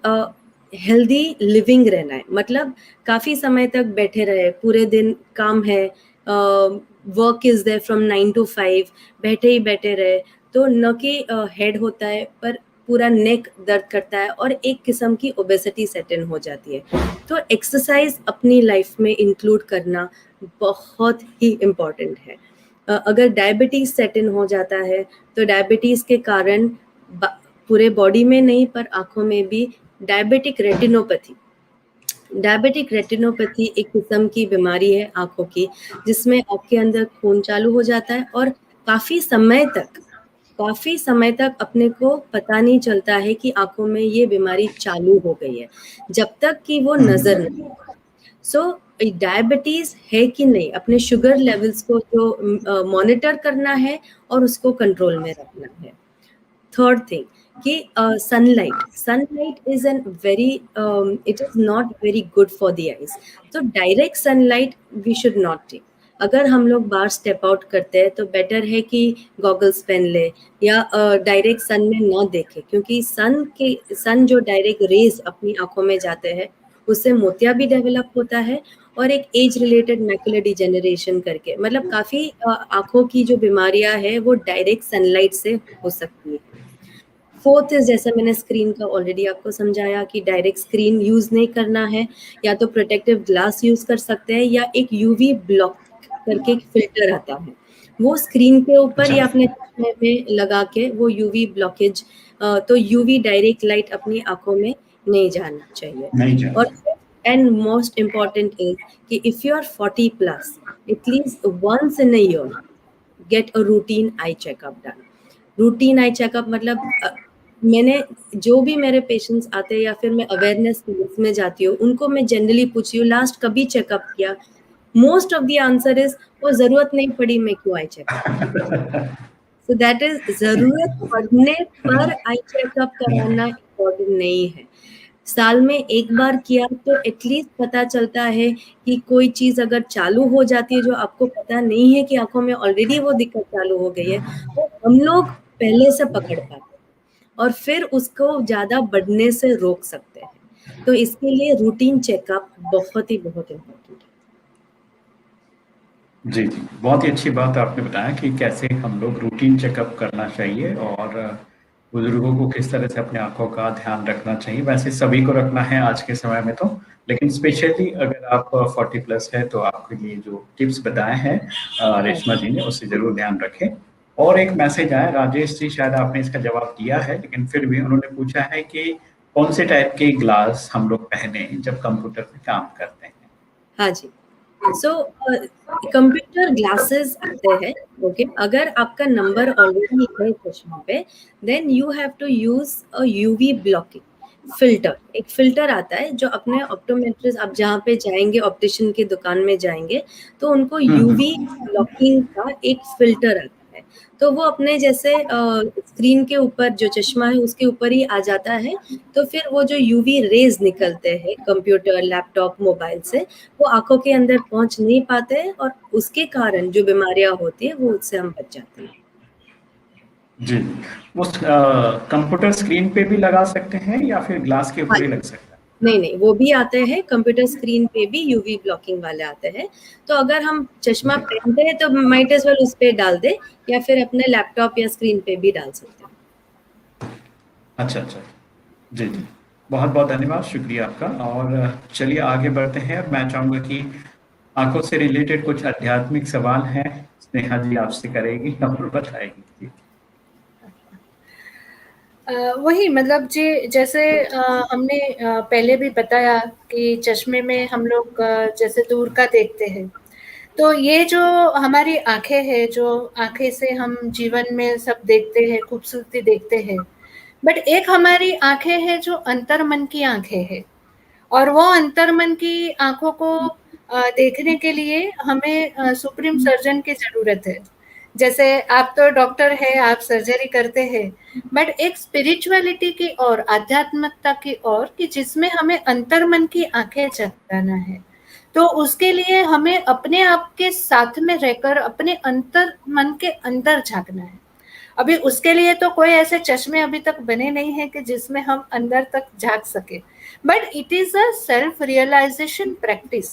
Speaker 2: हेल्दी लिविंग रहना है, मतलब काफ़ी समय तक बैठे रहे, पूरे दिन काम है, work is there from 9 to 5, बैठे ही बैठे रहे, तो न कि हेड होता है पर पूरा नेक दर्द करता है और एक किस्म की ओबेसिटी सेट इन हो जाती है। तो एक्सरसाइज अपनी लाइफ में इंक्लूड करना बहुत ही इम्पॉर्टेंट है। अगर डायबिटीज़ सेट इन हो जाता है तो डायबिटीज़ के कारण पूरे बॉडी में नहीं पर आँखों में भी डायबिटिक रेटिनोपैथी एक किस्म की बीमारी है आँखों की, जिसमें आपके अंदर खून चालू हो जाता है और काफ़ी समय तक अपने को पता नहीं चलता है कि आँखों में ये बीमारी चालू हो गई है, जब तक कि वो नज़र नहीं आता। सो डायबिटीज़ है कि नहीं, अपने शुगर लेवल्स को जो मॉनिटर करना है और उसको कंट्रोल में रखना है। थर्ड थिंग कि sunlight is an very it is not very good for the eyes. तो direct sunlight we should not take. अगर हम लोग बाहर स्टेप आउट करते हैं तो बेटर है कि गॉगल्स पहन ले या डायरेक्ट सन में ना देखे, क्योंकि सन जो डायरेक्ट रेज अपनी आंखों में जाते हैं उससे मोतिया भी डेवलप होता है और एक एज रिलेटेड मैकुलर डिजेनरेशन करके, मतलब काफी आंखों की जो बीमारियां है वो डायरेक्ट सनलाइट से हो सकती है। फोर्थ इज, जैसा मैंने स्क्रीन का ऑलरेडी आपको समझाया कि डायरेक्ट स्क्रीन यूज नहीं करना है, या तो प्रोटेक्टिव ग्लास यूज कर सकते हैं, या एक यूवी ब्लॉक करके एक फिल्टर आता है, वो स्क्रीन के ऊपर
Speaker 1: अच्छा।
Speaker 2: या अपने चश्मे में लगा के वो यूवी ब्लॉकेज, तो यूवी डायरेक्ट लाइट अपनी आंखों में नहीं जाना चाहिए।
Speaker 1: नहीं
Speaker 2: और
Speaker 1: जाता।
Speaker 2: एंड मोस्ट इम्पॉर्टेंट इज कि if you are 40 plus, at least once in a year get a routine eye checkup done. Routine eye checkup मतलब मैंने जो भी मेरे पेशेंट्स आते हैं या फिर मैं अवेयरनेस क्लिनिक्स में जाती हूँ, उनको मैं जनरली पूछती हूँ लास्ट कभी चेकअप किया। Most of the answer is वो जरूरत नहीं पड़ी, मैं क्यों eye checkup. So that is, जरूरत पड़ने पर आई चेकअप कराना इम्पोर्टेंट नहीं है। साल में एक बार किया तो एटलीस्ट पता चलता है कि कोई चीज अगर चालू हो जाती है जो आपको पता नहीं है कि आंखों में ऑलरेडी वो दिक्कत चालू हो गई है, तो हम लोग पहले से पकड़ पाते हैं और फिर उसको ज्यादा बढ़ने से रोक सकते हैं। तो इसके लिए रूटीन चेकअप बहुत इम्पोर्टेंट है।
Speaker 1: जी, जी। बहुत ही अच्छी बात आपने बताया कि कैसे हम लोग रूटीन चेकअप करना चाहिए और बुजुर्गों को किस तरह से अपनी आंखों का ध्यान रखना चाहिए। वैसे सभी को रखना है आज के समय में तो, लेकिन स्पेशली अगर आप 40 प्लस है तो आपके लिए जो टिप्स बताए हैं रेशमा जी ने, उससे जरूर ध्यान रखें। और एक मैसेज आया, राजेश जी, शायद आपने इसका जवाब दिया है, लेकिन फिर भी उन्होंने पूछा है कि कौन से टाइप के ग्लास हम लोग पहने जब कंप्यूटर पे काम करते हैं।
Speaker 2: हाँ जी। सो कंप्यूटर ग्लासेस आते हैं, ओके। अगर आपका नंबर ऑलरेडी है चश्मा पे, then you have to use a UV blocking filter. एक फिल्टर आता है जो अपने ऑप्टोमेट्रिस्ट, आप जहाँ पे जाएंगे ऑप्टिशियन की दुकान में जाएंगे तो उनको यूवी ब्लॉकिंग का एक फिल्टर आता है। तो वो अपने जैसे स्क्रीन के ऊपर जो चश्मा है उसके ऊपर ही आ जाता है। तो फिर वो जो यूवी रेज निकलते हैं कंप्यूटर, लैपटॉप, मोबाइल से, वो आंखों के अंदर पहुंच नहीं पाते हैं और उसके कारण जो बीमारियां होती है वो उससे हम बच जाते हैं।
Speaker 1: जी, वो कंप्यूटर स्क्रीन पे भी लगा सकते हैं या फिर ग्लास के
Speaker 2: हाँ,
Speaker 1: ऊपर ही लग सकता है?
Speaker 2: नहीं, वो भी आते हैं, कंप्यूटर स्क्रीन पे भी यूवी ब्लॉकिंग वाले आते हैं। तो अगर हम चश्मा पहनते हैं तो माइट एज वेल उस पे डाल दे, या फिर अपने लैपटॉप या स्क्रीन पे भी डाल सकते हैं।
Speaker 1: अच्छा, अच्छा। जी, जी। बहुत-बहुत धन्यवाद, शुक्रिया आपका। और चलिए आगे बढ़ते हैं। मैं चाहूँगा कि आँखों से रिलेटेड कुछ आध्यात्मिक सवाल हैं, स्नेहा जी आपसे करेगी और बताएगी। जी।
Speaker 3: वही मतलब जी, जैसे हमने पहले भी बताया कि चश्मे में हम लोग जैसे दूर का देखते हैं, तो ये जो हमारी आंखें हैं, जो आंखें से हम जीवन में सब देखते हैं, खूबसूरती देखते हैं, बट एक हमारी आंखें हैं जो अंतर्मन की आंखें हैं, और वो अंतर्मन की आंखों को देखने के लिए हमें सुप्रीम सर्जन की जरूरत है। जैसे आप तो डॉक्टर है, आप सर्जरी करते हैं, बट एक स्पिरिचुअलिटी की और आध्यात्मिकता की ओर, कि जिसमें हमें अंतर्मन की आंखें जगाना है, तो उसके लिए हमें अपने आप के साथ में रहकर अपने अंतर मन के अंदर झांकना है। अभी उसके लिए तो कोई ऐसे चश्मे अभी तक बने नहीं है कि जिसमें हम अंदर तक झांक सके, but it is a self realisation practice,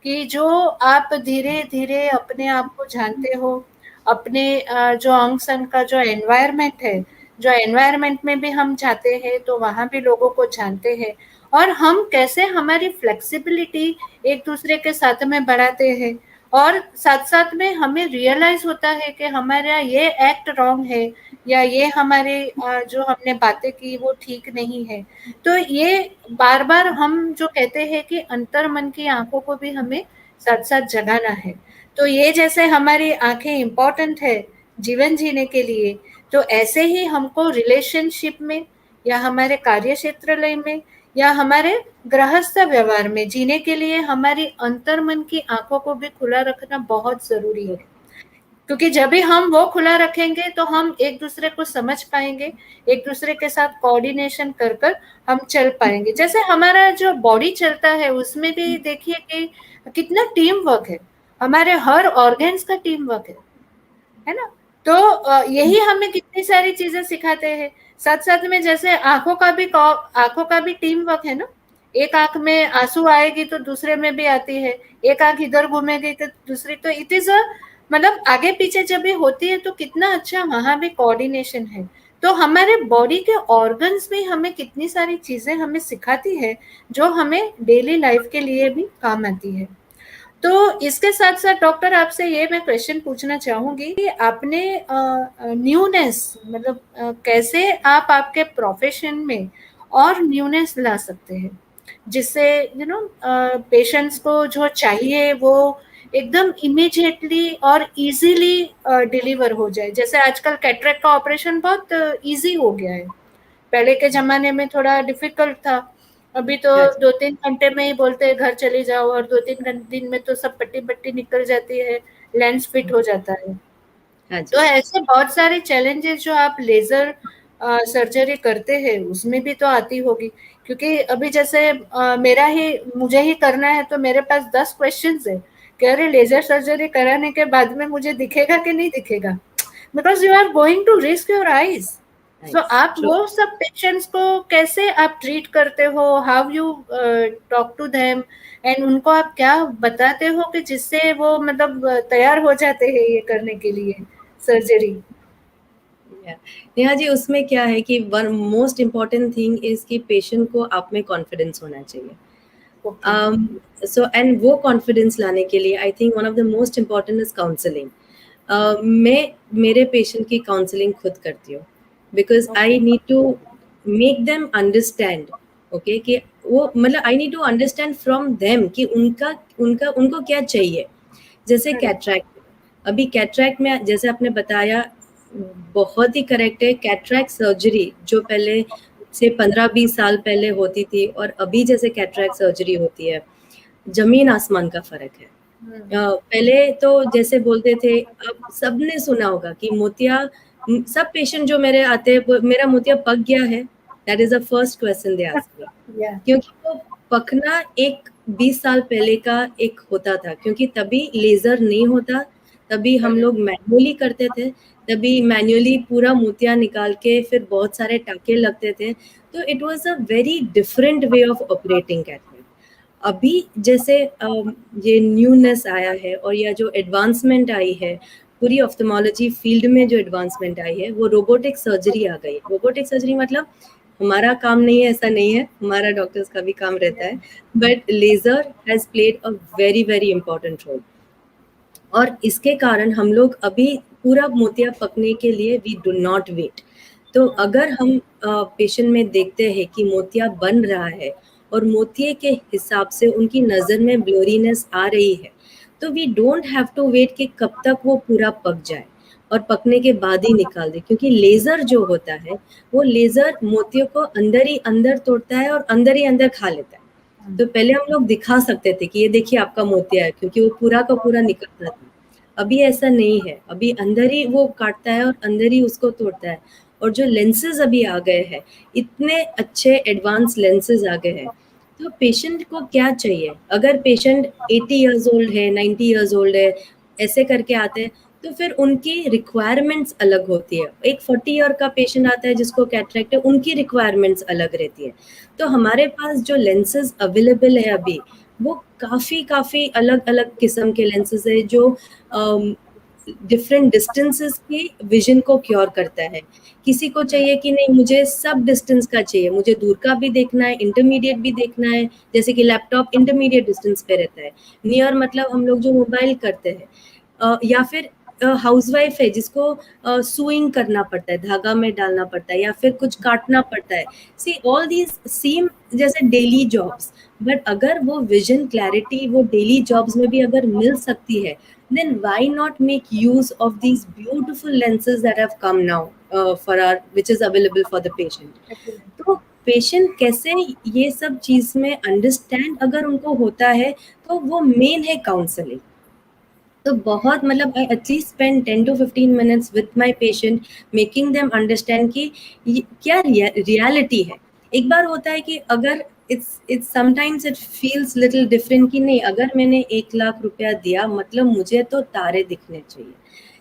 Speaker 3: कि जो आप धीरे धीरे अपने आप को जानते हो, अपने जो अंग संग का जो एनवायरनमेंट है, जो एनवायरनमेंट में भी हम जाते हैं तो वहां भी लोगों को जानते हैं, और हम कैसे हमारी फ्लेक्सिबिलिटी एक दूसरे के साथ में बढ़ाते हैं, और साथ साथ में हमें रियलाइज होता है कि हमारा ये एक्ट रॉन्ग है, या ये हमारे जो हमने बातें की वो ठीक नहीं है। तो ये बार बार हम जो कहते हैं कि अंतर्मन की आंखों को भी हमें साथ साथ जगाना है। तो ये जैसे हमारी आंखें इंपॉर्टेंट है जीवन जीने के लिए, तो ऐसे ही हमको रिलेशनशिप में, या हमारे कार्य क्षेत्र में, या हमारे गृहस्थ व्यवहार में जीने के लिए हमारी अंतर्मन की आंखों को भी खुला रखना बहुत जरूरी है। क्योंकि जब भी हम वो खुला रखेंगे तो हम एक दूसरे को समझ पाएंगे, एक दूसरे के साथ कोऑर्डिनेशन कर कर हम चल पाएंगे। जैसे हमारा जो बॉडी चलता है उसमें भी देखिए कि कितना टीम वर्क है, हमारे हर ऑर्गन्स का टीम वर्क है ना। तो यही हमें कितनी सारी चीजें सिखाते हैं। साथ साथ में जैसे आंखों का भी टीम वर्क है ना, एक आंख में आंसू आएगी तो दूसरे में भी आती है, एक आंख इधर घूमेगी तो दूसरी, तो इट इज अ मतलब आगे पीछे जब भी होती है तो कितना अच्छा वहां भी कोऑर्डिनेशन है। तो हमारे बॉडी के ऑर्गन्स भी हमें कितनी सारी चीजें हमें सिखाती है जो हमें डेली लाइफ के लिए भी काम आती है। तो इसके साथ साथ डॉक्टर आपसे ये मैं क्वेश्चन पूछना चाहूंगी कि आपने न्यूनेस मतलब कैसे आप आपके प्रोफेशन में और न्यूनेस ला सकते हैं जिससे पेशेंट्स को जो चाहिए वो एकदम इमीडिएटली और इजीली डिलीवर हो जाए। जैसे आजकल कैटरेक्ट का ऑपरेशन बहुत इजी हो गया है, पहले के जमाने में थोड़ा डिफिकल्ट था। अभी तो
Speaker 2: Yes.
Speaker 3: 2-3 घंटे में ही बोलते हैं घर चली जाओ, और 2-3 दिन में तो सब पट्टी पट्टी निकल जाती है, लेंस फिट हो जाता है।
Speaker 2: हाँ
Speaker 3: तो
Speaker 2: जी।
Speaker 3: ऐसे बहुत सारे चैलेंजेस जो आप लेजर सर्जरी करते हैं उसमें भी तो आती होगी, क्योंकि अभी जैसे मुझे ही करना है तो मेरे पास 10 क्वेश्चंस है कि अरे लेजर सर्जरी कराने के बाद में मुझे दिखेगा कि नहीं दिखेगा, because you are going to risk your eyes. तो
Speaker 2: Nice.
Speaker 3: आप
Speaker 2: True.
Speaker 3: वो सब पेशेंट्स को कैसे आप ट्रीट करते हो, how you talk to them, and उनको आप क्या बताते हो कि जिससे वो मतलब तैयार हो जाते हैं ये करने के लिए सर्जरी।
Speaker 2: नेहा जी, उसमें क्या है कि one most important thing is कि पेशेंट को आप में कॉन्फिडेंस होना चाहिए। सो एंड वो कॉन्फिडेंस लाने के लिए I think one of the most important is counselling. मैं मेरे पेशेंट की काउंसलिंग खुद करती हूँ, because I need to make them understand, okay, कि वो मतलब I need to understand from them कि उनका उनका उनको क्या चाहिए। जैसे कैटरैक्ट, अभी कैटरैक्ट में जैसे आपने बताया बहुत ही करेक्ट है, कैटरैक्ट सर्जरी जो पहले से 15-20 साल पहले होती थी और अभी जैसे कैटरैक्ट सर्जरी होती है, जमीन आसमान का फर्क है। पहले तो जैसे बोलते थे, अब सबने सुना होगा कि मोतिया, सब पेशेंट जो मेरे आते हैं मेरा मोतिया पक गया है, that is the first question they ask me, क्योंकि वो पकना एक 20 साल पहले का एक होता था, क्योंकि तभी लेजर नहीं होता, तभी हम लोग मैन्युअली करते थे, तभी मैन्युअली पूरा मोतिया निकाल के फिर बहुत सारे टाके लगते थे, तो it was a very different way of operating cataract. अभी जैसे ये न्यूनेस आया है और या जो एडवांसमेंट आई है पूरी ऑफ्थेमोलॉजी फील्ड में, जो एडवांसमेंट आई है वो रोबोटिक सर्जरी आ गई। रोबोटिक सर्जरी मतलब हमारा काम नहीं है ऐसा नहीं है, हमारा डॉक्टर्स का भी काम रहता है, but laser has played a very very important role. और इसके कारण हम लोग अभी पूरा मोतिया पकने के लिए वी डू नॉट वेट। तो अगर हम पेशेंट में देखते हैं कि मोतिया बन रहा है और मोतिये के हिसाब से उनकी नज़र में ब्लोरीनेस आ रही है, तो we don't have to wait कि कब तक वो पूरा पक जाए और पकने के बाद ही निकाल दे, क्योंकि लेज़र जो होता है वो लेज़र मोतियों को अंदर ही अंदर तोड़ता है और अंदर ही अंदर खा लेता है। तो पहले हम लोग दिखा सकते थे कि ये देखिए आपका मोतिया है, क्योंकि वो पूरा का पूरा निकलता था। अभी ऐसा नहीं है, अभी अंदर ही वो काटता है और अंदर ही उसको तोड़ता है। और जो लेंसेज अभी आ गए हैं, इतने अच्छे एडवांस लेंसेज आ गए हैं, तो पेशेंट को क्या चाहिए? अगर पेशेंट 80 इयर्स ओल्ड है, 90 इयर्स ओल्ड है, ऐसे करके आते हैं, तो फिर उनकी रिक्वायरमेंट्स अलग होती है। एक 40 ईयर का पेशेंट आता है जिसको कैटरेक्ट है, उनकी रिक्वायरमेंट्स अलग रहती है। तो हमारे पास जो लेंसेज अवेलेबल है अभी, वो काफ़ी अलग अलग किस्म के लेंसेज है जो डिफरेंट डिस्टेंसेस की विजन को क्योर करता है। किसी को चाहिए कि नहीं मुझे सब डिस्टेंस का चाहिए, मुझे दूर का भी देखना है, इंटरमीडिएट भी देखना है, जैसे कि लैपटॉप इंटरमीडिएट डिस्टेंस पे रहता है। नियर मतलब हम लोग जो मोबाइल करते हैं, या फिर हाउसवाइफ है जिसको सुइंग करना पड़ता है, धागा में डालना पड़ता है, या फिर कुछ काटना पड़ता है। सी ऑल दीज सीम जैसे डेली जॉब्स, बट अगर वो विजन क्लैरिटी वो डेली जॉब्स में भी अगर मिल सकती है, then why not make use of these beautiful lenses that have come now which is available for the patient? तो पेशेंट कैसे ये सब चीज में अंडरस्टैंड अगर उनको होता है, तो वो मेन है काउंसलिंग। तो बहुत मतलब I at least spend 10 to 15 minutes with my patient making them understand कि क्या रियलिटी है। एक बार होता है कि अगर it's sometimes it feels little different कि नहीं, अगर मैंने 1 लाख रुपया दिया मतलब मुझे तो तारे दिखने चाहिए।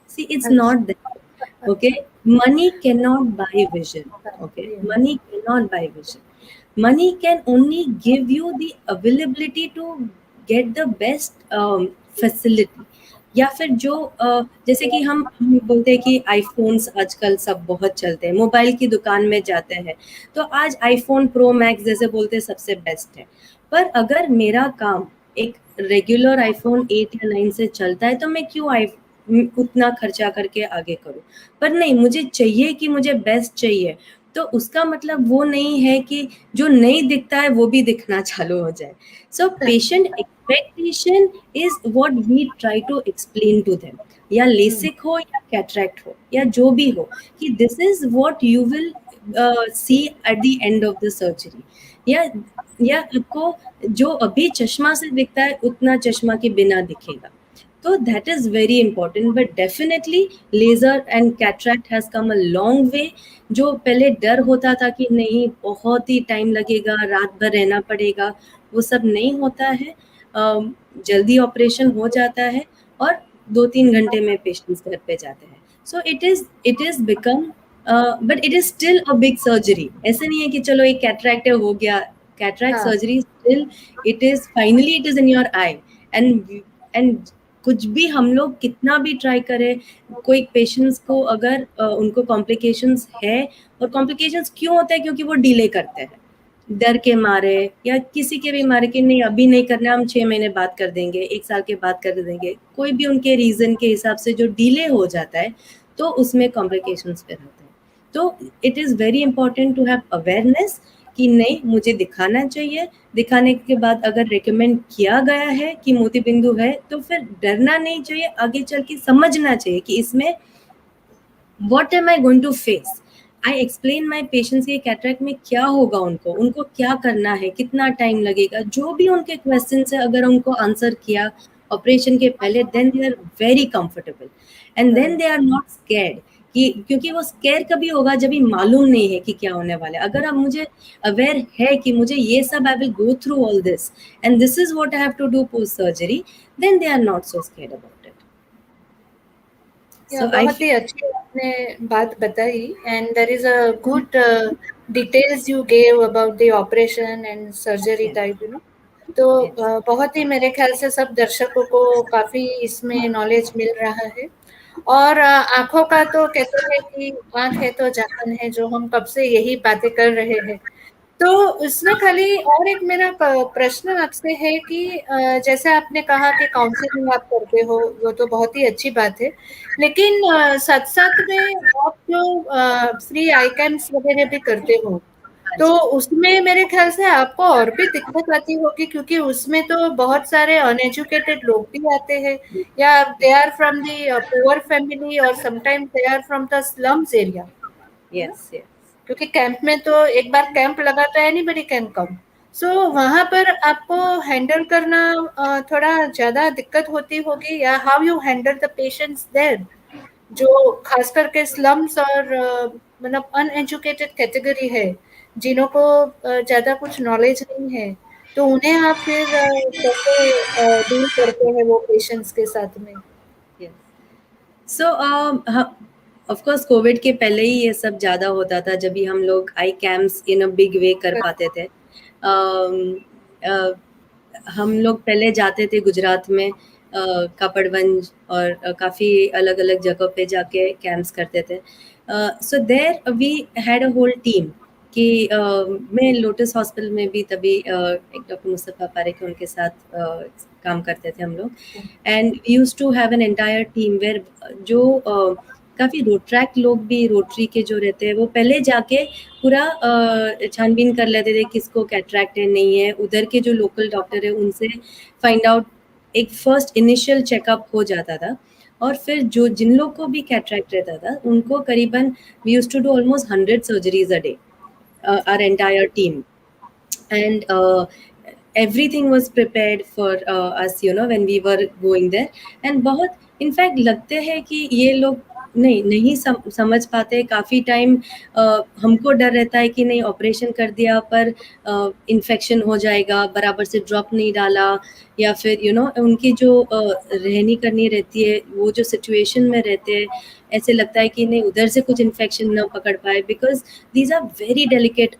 Speaker 2: See it's not that, okay, money can not buy vision, okay, money can not buy vision. money can only give you the availability to get the best facility. या फिर जो जैसे कि हम बोलते हैं कि आईफोन्स आजकल सब बहुत चलते हैं, मोबाइल की दुकान में जाते हैं तो आज आईफोन प्रो मैक्स जैसे बोलते हैं सबसे बेस्ट है, पर अगर मेरा काम एक रेगुलर आईफोन 8 या 9 से चलता है तो मैं क्यों उतना खर्चा करके आगे करूं? पर नहीं, मुझे चाहिए कि मुझे बेस्ट चाहिए, तो उसका मतलब वो नहीं है कि जो नहीं दिखता है वो भी दिखना चालू हो जाए. So patient expectation is what we try to explain to them, या लेसिक हो या कैटरैक्ट हो या जो भी हो, कि this is what you will see at the end of the surgery. या आपको जो अभी चश्मा से दिखता है उतना चश्मा के बिना दिखेगा. So that is very important, but definitely laser and cataract has come a long way. जो पहले डर होता था कि नहीं बहुत ही टाइम लगेगा, रात भर रहना पड़ेगा, वो सब नहीं होता है. जल्दी ऑपरेशन हो जाता है और 2-3 घंटे में पेशेंट्स घर पे जाते हैं. So it is become but it is still a big surgery. ऐसे नहीं है कि चलो एक कैटरैक्ट है हो गया. Cataract surgery still it is in your eye, and कुछ भी हम लोग कितना भी ट्राई करें, कोई पेशेंट्स को अगर उनको कॉम्प्लिकेशंस है, और कॉम्प्लिकेशंस क्यों होते हैं? क्योंकि वो डिले करते हैं डर के मारे या किसी के भी मारे कि नहीं अभी नहीं करना, हम 6 महीने बाद कर देंगे, 1 साल के बाद कर देंगे, कोई भी उनके रीजन के हिसाब से जो डिले हो जाता है तो उसमें कॉम्प्लिकेशंस फिर होते हैं. तो it is very important to have awareness कि नहीं मुझे दिखाना चाहिए. दिखाने के बाद अगर रिकमेंड किया गया है कि मोतीबिंदु है तो फिर डरना नहीं चाहिए, आगे चल के समझना चाहिए कि इसमें what am I going to face. I explain my patients के कैटरैक्ट में क्या होगा, उनको क्या करना है, कितना टाइम लगेगा, जो भी उनके क्वेश्चन है अगर उनको आंसर किया ऑपरेशन के पहले, then they are very comfortable and then they are not scared. क्योंकि वो स्केयर कभी होगा जब भी मालूम नहीं है कि क्या होने वाला है. अगर अब मुझे अवेयर है कि मुझे ये सब I will go through all this and this is what I have to do post surgery, then they are not so scared about it.
Speaker 3: बहुत ही अच्छी आपने बात बताई, and there is a good details you gave about the operation and surgery type, you know. तो बहुत ही मेरे ख्याल से सब दर्शकों को काफी इसमें नॉलेज मिल रहा है. और आंखों का तो कहते हैं कि आंख है तो जान है, जो हम कब से यही बातें कर रहे हैं. तो उसमें खाली और एक मेरा प्रश्न आपसे है कि जैसे आपने कहा कि काउंसलिंग आप करते हो, वो तो बहुत ही अच्छी बात है, लेकिन साथ साथ में आप जो फ्री आई कैम्प्स वगैरह भी करते हो, तो उसमें मेरे ख्याल से आपको और भी दिक्कत आती होगी, क्योंकि उसमें तो बहुत सारे अनएजुकेटेड लोग भी आते हैं, या they are from the poor family और sometimes they are from the slums area.
Speaker 2: Yes,
Speaker 3: क्योंकि कैंप में तो एक बार कैंप लगा तो एनीबडी कैन कम. सो वहां पर आपको हैंडल करना थोड़ा ज्यादा दिक्कत होती होगी, या how you handle the patients there, जो खास करके स्लम्स और मतलब अनएजुकेटेड कैटेगरी है, जिन्हों को ज्यादा कुछ नॉलेज नहीं है, तो उन्हें आप फिर कैसे डील करते हैं वो पेशेंट्स के साथ में?
Speaker 2: सो ऑफ कोर्स कोविड के पहले ही ये सब ज़्यादा होता था, जब भी हम लोग आई camps in a big way कर पाते थे. हम लोग पहले जाते थे गुजरात में, कापड़वंज और काफ़ी अलग अलग जगह पे जाके कैंप्स करते थे. So there we had a whole team कि मैं लोटस हॉस्पिटल में भी तभी एक डॉक्टर मुस्तफ़ा पारेख उनके साथ काम करते थे हम लोग, and we used to have an entire team where जो काफ़ी रोट्रैक्ट लोग भी, रोटरी के जो रहते हैं, वो पहले जाके पूरा छानबीन कर लेते थे किसको कैटरैक्ट है नहीं है. उधर के जो लोकल डॉक्टर है उनसे फाइंड आउट, एक फर्स्ट इनिशियल चेकअप हो जाता था, और फिर जो जिन लोग को भी कैटरैक्ट रहता था उनको करीबन we used to do almost 100 surgeries a day, our entire team, and everything was prepared for us, you know, when we were going there. and बहुत इनफैक्ट लगते हैं कि ये लोग नहीं समझ पाते। काफ़ी टाइम हमको डर रहता है कि नहीं ऑपरेशन कर दिया पर इन्फेक्शन हो जाएगा, बराबर से ड्रॉप नहीं डाला, या फिर उनकी जो रहनी करनी रहती है, वो जो सिचुएशन में रहते हैं, ऐसे लगता है कि नहीं उधर से कुछ इन्फेक्शन ना पकड़ पाए, because these are very delicate,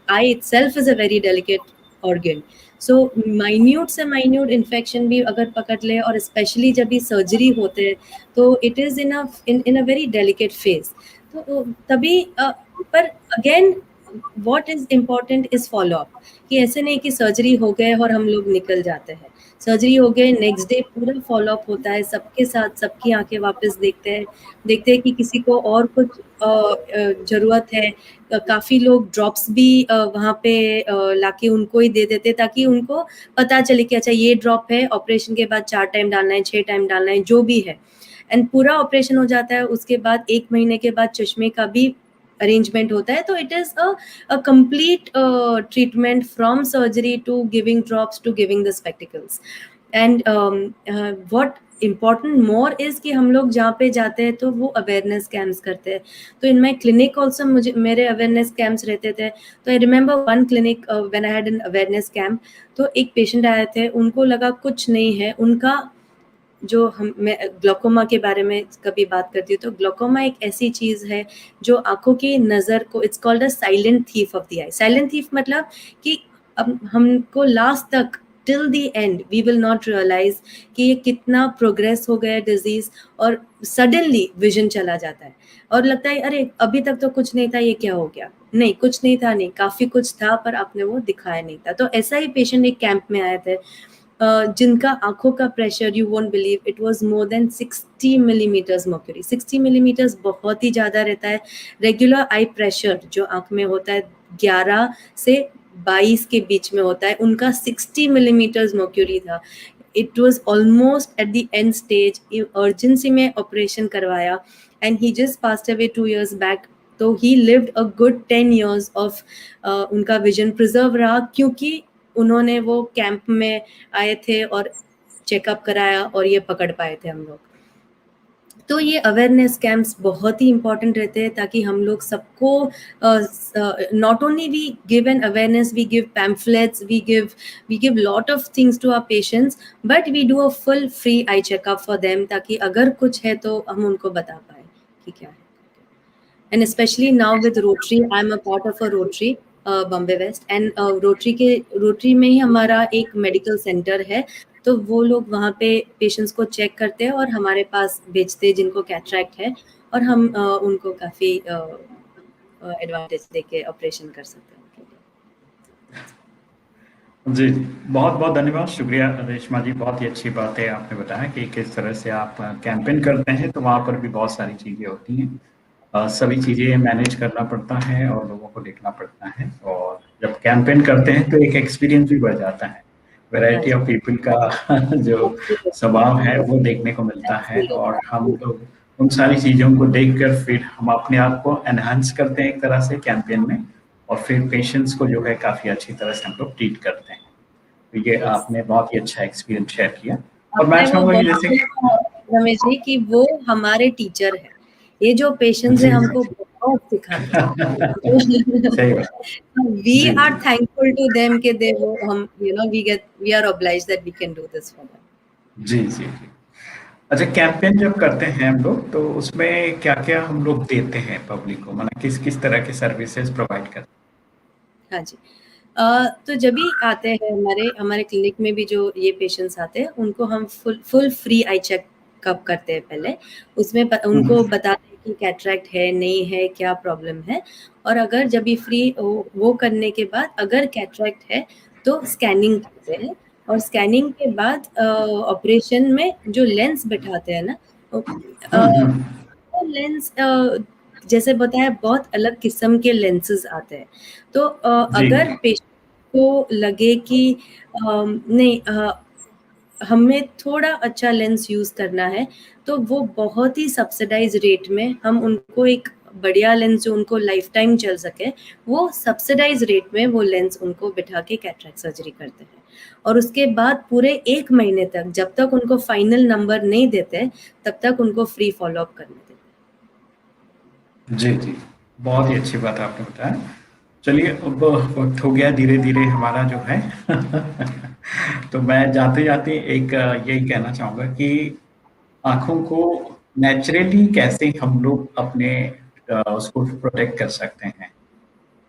Speaker 2: eye itself is a very delicate organ. So minute से माइन्यूट इन्फेक्शन भी अगर पकड़ ले, और स्पेशली जब भी सर्जरी होते हैं, तो it is in a very delicate phase. तो तभी पर again what is important is follow up, कि ऐसे नहीं कि सर्जरी हो गए और हम लोग निकल जाते हैं। सर्जरी हो गए, नेक्स्ट डे पूरा फॉलो अप होता है सबके साथ, सबकी आंखें वापस देखते हैं कि किसी को और कुछ ज़रूरत है। काफ़ी लोग ड्रॉप्स भी वहाँ पे लाके उनको ही दे देते, ताकि उनको पता चले कि अच्छा ये ड्रॉप है, ऑपरेशन के बाद 4 टाइम डालना है, 6 टाइम डालना है, जो भी है। एंड पूरा ऑपरेशन हो जाता है, उसके बाद 1 महीने के बाद चश्मे का भी अरेंजमेंट होता है। तो it is a complete treatment from surgery to giving drops to giving the spectacles. And what important more is कि हम लोग जहाँ पे जाते हैं तो वो अवेयरनेस कैंप्स करते हैं। तो इन माई क्लिनिक ऑल्सो मेरे अवेयरनेस कैंप्स रहते थे। तो I remember one clinic when I had an awareness camp, तो एक पेशेंट आए थे, उनको लगा कुछ नहीं है, उनका जो मैं ग्लोकोमा के बारे में कभी बात करती हूँ, तो ग्लोकोमा एक ऐसी चीज़ है जो आंखों की नज़र को, it's called a silent thief of the eye. Silent thief मतलब कि अब हमको लास्ट तक till the end we will not realise कि ये कितना प्रोग्रेस हो गया डिजीज, और सडनली विजन चला जाता है और लगता है अरे अभी तक तो कुछ नहीं था, ये क्या हो गया। नहीं, कुछ नहीं था, नहीं काफ़ी कुछ था, पर आपने वो दिखाया नहीं था। तो ऐसा ही पेशेंट एक कैंप में आए थे, जिनका आंखों का pressure, you won't believe, it was more than 60 millimetres mercury. 60 millimetres बहुत ही ज़्यादा रहता है। रेगुलर आई प्रेशर जो आंख में होता है 11 से 22 के बीच में होता है, उनका 60 मिलीमीटर्स मर्क्यूरी था। It was almost at the end stage, urgency में ऑपरेशन करवाया, and he just passed away 2 years back. तो he lived a good 10 years of, उनका विजन प्रिजर्व रहा, क्योंकि उन्होंने वो कैंप में आए थे और चेकअप कराया, और ये पकड़ पाए थे हम लोग। तो ये अवेयरनेस कैंप्स बहुत ही इंपॉर्टेंट रहते हैं, ताकि हम लोग सबको not only we give an awareness, we give pamphlets, we give lot of things to our patients, but we do a full free eye checkup for them, ताकि अगर कुछ है तो हम उनको बता पाए कि क्या है। And especially now with Rotary, I'm a part of a Rotary, Bombay West, and Rotary में ही हमारा एक मेडिकल सेंटर है। तो वो लोग वहाँ पे पेशेंट्स को चेक करते हैं और हमारे पास भेजते हैं जिनको कैटरैक्ट है, और हम उनको काफ़ी एडवांटेज देके ऑपरेशन कर सकते हैं उनके लिए।
Speaker 1: जी, बहुत बहुत धन्यवाद, शुक्रिया रेशमा जी। बहुत ही अच्छी बात है आपने बताया कि किस तरह से आप कैंपेन करते हैं। तो वहाँ पर भी बहुत सारी चीज़ें होती हैं, सभी चीज़ें मैनेज करना पड़ता है और लोगों को देखना पड़ता है, और जब कैंपेन करते हैं तो एक एक्सपीरियंस भी बढ़ जाता है। वैरायटी ऑफ पीपल का जो स्वभाव है वो देखने को मिलता है, और हम लोग उन सारी चीज़ों को देखकर फिर हम अपने आप को एनहांस करते हैं एक तरह से कैंपेन में, और फिर पेशेंट्स को जो है काफ़ी अच्छी तरह से हम लोग ट्रीट करते हैं। तो ये आपने बहुत ही अच्छा एक्सपीरियंस शेयर किया। और मैं चाहूँगा कि जैसे
Speaker 2: रमेश जी कि वो हमारे टीचर है, ये जो पेशेंट्स है हमको बहुत सिखाते हैं। We are thankful to them कि they वो हम we are obliged that we can do this for them.
Speaker 1: जी जी जी। अच्छा, कैंपेन जब करते हैं हम लोग तो उसमें क्या क्या हम लोग देते हैं पब्लिक को, मतलब किस किस तरह के सर्विसेज प्रोवाइड करते हैं?
Speaker 2: हाँ जी, तो जब भी आते हैं हमारे क्लिनिक में भी जो ये पेशेंट्स आते हैं, उनको हम फुल फ्री आई चेकअप करते हैं पहले। उसमें उनको बताते हैं कि कैटरैक्ट है नहीं है, क्या प्रॉब्लम है, और अगर जब भी फ्री वो करने के बाद अगर कैटरैक्ट है तो स्कैनिंग करते हैं, और स्कैनिंग के बाद ऑपरेशन में जो लेंस बैठाते हैं ना, वो लेंस जैसे बताया बहुत अलग किस्म के लेंसेज आते हैं। तो अगर पेशेंट को लगे कि नहीं हमें थोड़ा अच्छा लेंस यूज़ करना है, तो वो बहुत ही सब्सिडाइज रेट में हम उनको एक बढ़िया लेंस जो उनको लाइफ टाइम चल सके, वो सब्सिडाइज रेट में वो लेंस उनको बिठा के कैटरैक्ट सर्जरी करते हैं। और उसके बाद पूरे 1 महीने तक, जब तक उनको फाइनल नंबर नहीं देते, तब तक उनको फ्री फॉलोअप करने देते हैं।
Speaker 1: जी, जी। बहुत ही अच्छी बात आपने बताया। चलिए अब वक़्त हो गया धीरे-धीरे हमारा जो है तो मैं जाते-जाते एक यही कहना चाहूँगा कि आँखों को नेचुरली कैसे हम लोग अपने उसको प्रोटेक्ट कर सकते हैं?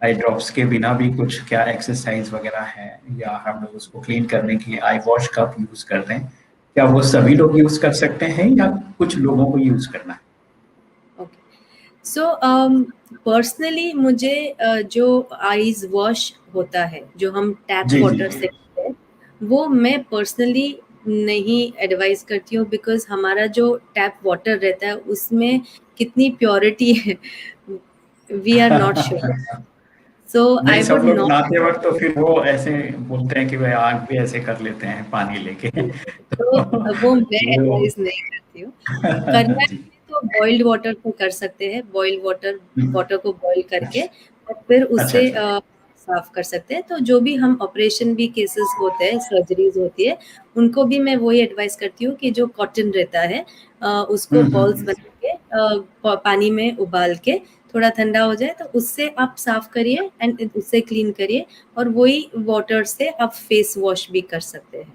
Speaker 1: आई ड्रॉप्स के बिना भी कुछ क्या एक्सरसाइज़ वग़ैरह है या हम लोग उसको क्लीन करने के लिए आई वॉश कब यूज़ करते हैं? क्या वो सभी लोग यूज़ कर सकते हैं या कुछ लोगों को यूज़ करना है?
Speaker 2: ओके। सो पर्सनली मुझे जो आईज वॉश होता है जो हम टैप
Speaker 1: जी, जी,
Speaker 2: वाटर
Speaker 1: जी।
Speaker 2: से करते हैं वो मैं पर्सनली नहीं एडवाइस करती हूँ बिकॉज हमारा जो टैप वाटर रहता है उसमें कितनी प्योरिटी है we are not sure so
Speaker 1: नहीं,
Speaker 2: आई
Speaker 1: सब
Speaker 2: वुड
Speaker 1: लोग
Speaker 2: नॉट
Speaker 1: नहाते वक़्त तो फिर वो ऐसे बोलते हैं कि भाई आँख भी ऐसे कर लेते हैं पानी लेके।
Speaker 2: तो वो मैं
Speaker 1: वो
Speaker 2: एडवाइस नहीं करती हूँ करना
Speaker 1: जी।
Speaker 2: है तो बॉइल्ड वाटर को कर सकते हैं बॉइल्ड वाटर
Speaker 1: हुँ।
Speaker 2: वाटर को बॉईल करके और फिर
Speaker 1: अच्छा,
Speaker 2: उससे
Speaker 1: अच्छा।
Speaker 2: साफ कर सकते हैं तो जो भी हम ऑपरेशन भी केसेस होते हैं सर्जरीज होती है उनको भी मैं वही एडवाइस करती हूँ कि जो कॉटन रहता है
Speaker 1: हुँ,
Speaker 2: उसको
Speaker 1: हुँ,
Speaker 2: बॉल्स
Speaker 1: हुँ।
Speaker 2: बना के पानी में उबाल के थोड़ा ठंडा हो जाए तो उससे आप साफ करिए एंड उससे क्लीन करिए और वही वाटर से आप फेस वॉश भी कर सकते हैं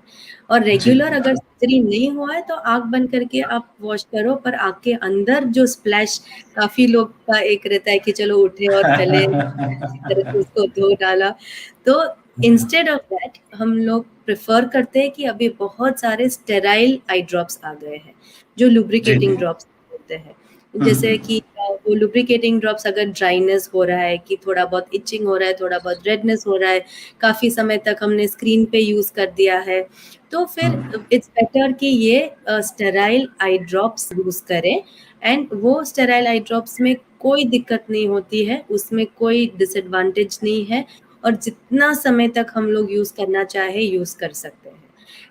Speaker 2: और
Speaker 1: जी।
Speaker 2: रेगुलर अगर सर्जरी नहीं हुआ है तो आँख बंद करके आप वॉश करो पर आँख के अंदर जो स्प्लैश काफ़ी लोग का एक रहता है कि चलो उठे और पहले अच्छी तरह से उसको धो डाला। तो इंस्टेड ऑफ दैट हम लोग प्रेफ़र करते हैं कि अभी बहुत सारे स्टेराइल आई ड्रॉप्स आ गए हैं, जो
Speaker 1: जी,
Speaker 2: लुब्रिकेटिंग
Speaker 1: जी।
Speaker 2: ड्रॉप्स होते हैं।
Speaker 1: हुँ,
Speaker 2: जैसे
Speaker 1: हुँ।
Speaker 2: कि वो लुब्रिकेटिंग ड्रॉप्स अगर ड्राइनेस हो रहा है कि थोड़ा बहुत इचिंग हो रहा है, थोड़ा बहुत रेडनेस हो रहा है, काफ़ी समय तक हमने स्क्रीन पे यूज़ कर दिया है, तो फिर
Speaker 1: हुँ।
Speaker 2: इट्स बेटर कि ये स्टेराइल आई ड्रॉप्स यूज़ करें एंड वो स्टेराइल आई ड्रॉप्स में कोई दिक्कत नहीं होती है, उसमें कोई डिसएडवांटेज नहीं है और जितना समय तक हम लोग यूज़ करना चाहे यूज़ कर सकते हैं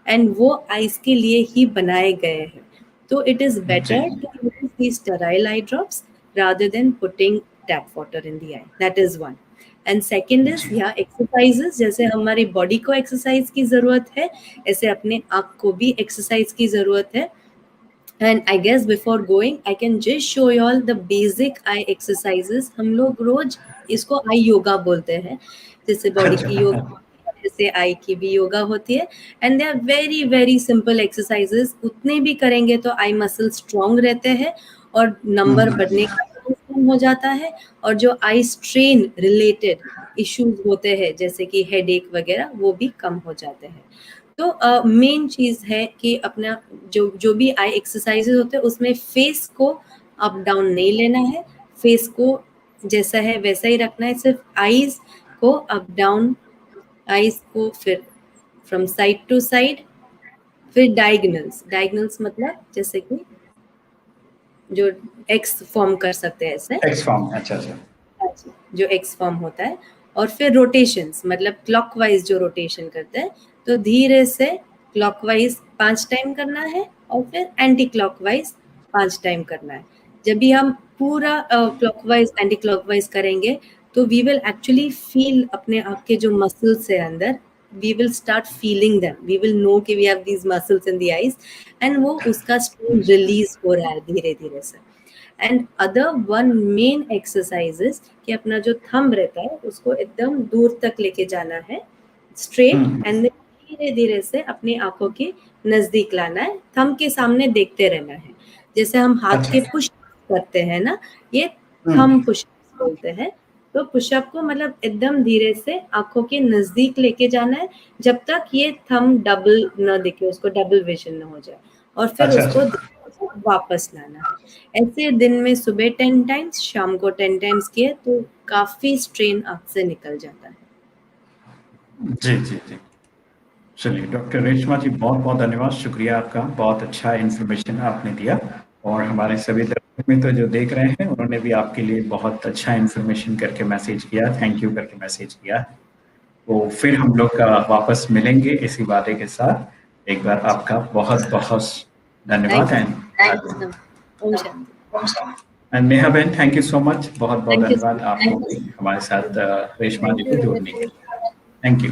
Speaker 2: एंड वो आइज़ के लिए ही बनाए गए हैं। So it is
Speaker 1: ji,
Speaker 2: better to use these sterile eye drops rather than putting tap water in the eye. That is one. And second is
Speaker 1: ji.
Speaker 2: yeah exercises जैसे हमारी बॉडी को exercise की ज़रूरत है ऐसे अपने आँख को भी एक्सरसाइज की ज़रूरत है and I guess before going I can just show you all the basic eye exercises हम लोग रोज इसको आई योगा बोलते हैं जैसे बॉडी की
Speaker 1: अच्छा।
Speaker 2: योगा जैसे आई की भी योगा होती है and they are very very simple exercises उतने भी करेंगे तो आई मसल स्ट्रांग रहते हैं और
Speaker 1: हुँ,
Speaker 2: नंबर बढ़ने
Speaker 1: हुँ।
Speaker 2: का चांस कम हो जाता है और जो आई स्ट्रेन रिलेटेड इश्यूज होते हैं जैसे कि हेडेक वगैरह वो भी कम हो जाते हैं तो मेन चीज़ है कि अपना जो जो भी आई एक्सरसाइजेज होते हैं उसमें फेस को अप डाउन नहीं लेना है फेस को जैसा है वैसा ही रखना है सिर्फ आईज को अप डाउन आईज को फिर फ्रॉम साइड टू साइड फिर डायगोनल्स डायगोनल्स मतलब जैसे कि जो एक्स फॉर्म कर सकते हैं ऐसे
Speaker 1: एक्स फॉर्म अच्छा, अच्छा।
Speaker 2: जी, जो एक्स फॉर्म होता है और फिर रोटेशंस मतलब क्लॉकवाइज जो रोटेशन करते हैं तो धीरे से क्लॉकवाइज 5 टाइम करना है और फिर एंटी क्लॉकवाइज 5 टाइम करना है जब भी हम पूरा क्लॉकवाइज एंटी क्लॉकवाइज करेंगे तो वी विल एक्चुअली फील अपने आप के जो मसल्स है अंदर we will start feeling them we will know कि we have these muscles in the eyes and वो उसका स्ट्रेन रिलीज हो रहा है धीरे धीरे से and other one main exercises कि अपना जो थंब रहता है उसको एकदम दूर तक लेके जाना है
Speaker 1: हुँ,
Speaker 2: स्ट्रेट एंड
Speaker 1: हुँ।
Speaker 2: धीरे धीरे से अपनी आंखों के नजदीक लाना है थंब के सामने देखते रहना है जैसे हम हाथ
Speaker 1: अच्छा।
Speaker 2: के पुश करते हैं ना ये
Speaker 1: हुँ।
Speaker 2: थंब पुश बोलते हैं तो पुशअप को मतलब एकदम धीरे से आंखों के नजदीक लेके जाना है जब तक ये थंब डबल न दिखे उसको डबल विजन न हो जाए और फिर
Speaker 1: अच्छा,
Speaker 2: उसको
Speaker 1: अच्छा।
Speaker 2: वापस लाना है ऐसे दिन में सुबह 10 टाइम्स शाम को 10 टाइम्स किए तो काफी स्ट्रेन आँख से निकल जाता है
Speaker 1: जी, जी, जी। चलिए डॉक्टर रेशमा जी बहुत-बहुत धन्यवाद, शुक्रिया आपका, बहुत अच्छा इन्फॉर्मेशन आपने दिया और हमारे सभी दर्शक मित्र जो देख रहे हैं, उन्होंने भी आपके लिए बहुत अच्छा इन्फॉर्मेशन करके मैसेज किया, थैंक यू करके मैसेज किया। तो फिर हम लोग वापस मिलेंगे इसी वादे के साथ। एक बार आपका बहुत-बहुत धन्यवाद
Speaker 2: thank you
Speaker 1: and
Speaker 2: Om Shanti
Speaker 1: Neha बहन थैंक यू सो मच, बहुत-बहुत
Speaker 2: थैंक यू
Speaker 1: धन्यवाद आपको भी हमारे साथ रेशमा जी को जोड़ने के लिए। Thank you.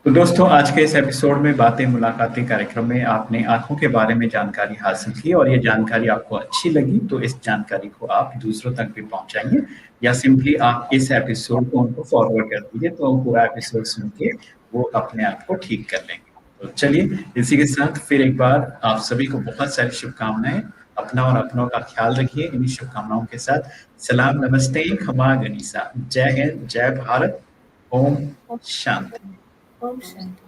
Speaker 1: तो दोस्तों आज के इस एपिसोड में बातें मुलाकातें कार्यक्रम में आपने आंखों के बारे में जानकारी हासिल की और ये जानकारी आपको अच्छी लगी तो इस जानकारी को आप दूसरों तक भी पहुंचाइए या सिंपली आप इस एपिसोड को उनको फॉरवर्ड कर दीजिए तो पूरा एपिसोड सुन के वो अपने आप को ठीक कर लेंगे। तो चलिए इसी के साथ फिर एक बार आप सभी को बहुत सारी शुभकामनाएं। अपना और अपनों का ख्याल रखिए। इन्हीं शुभकामनाओं के साथ सलाम, नमस्ते, खमा गनीसा, जय हिंद, जय भारत, ओम शांति।
Speaker 3: ओम शांति।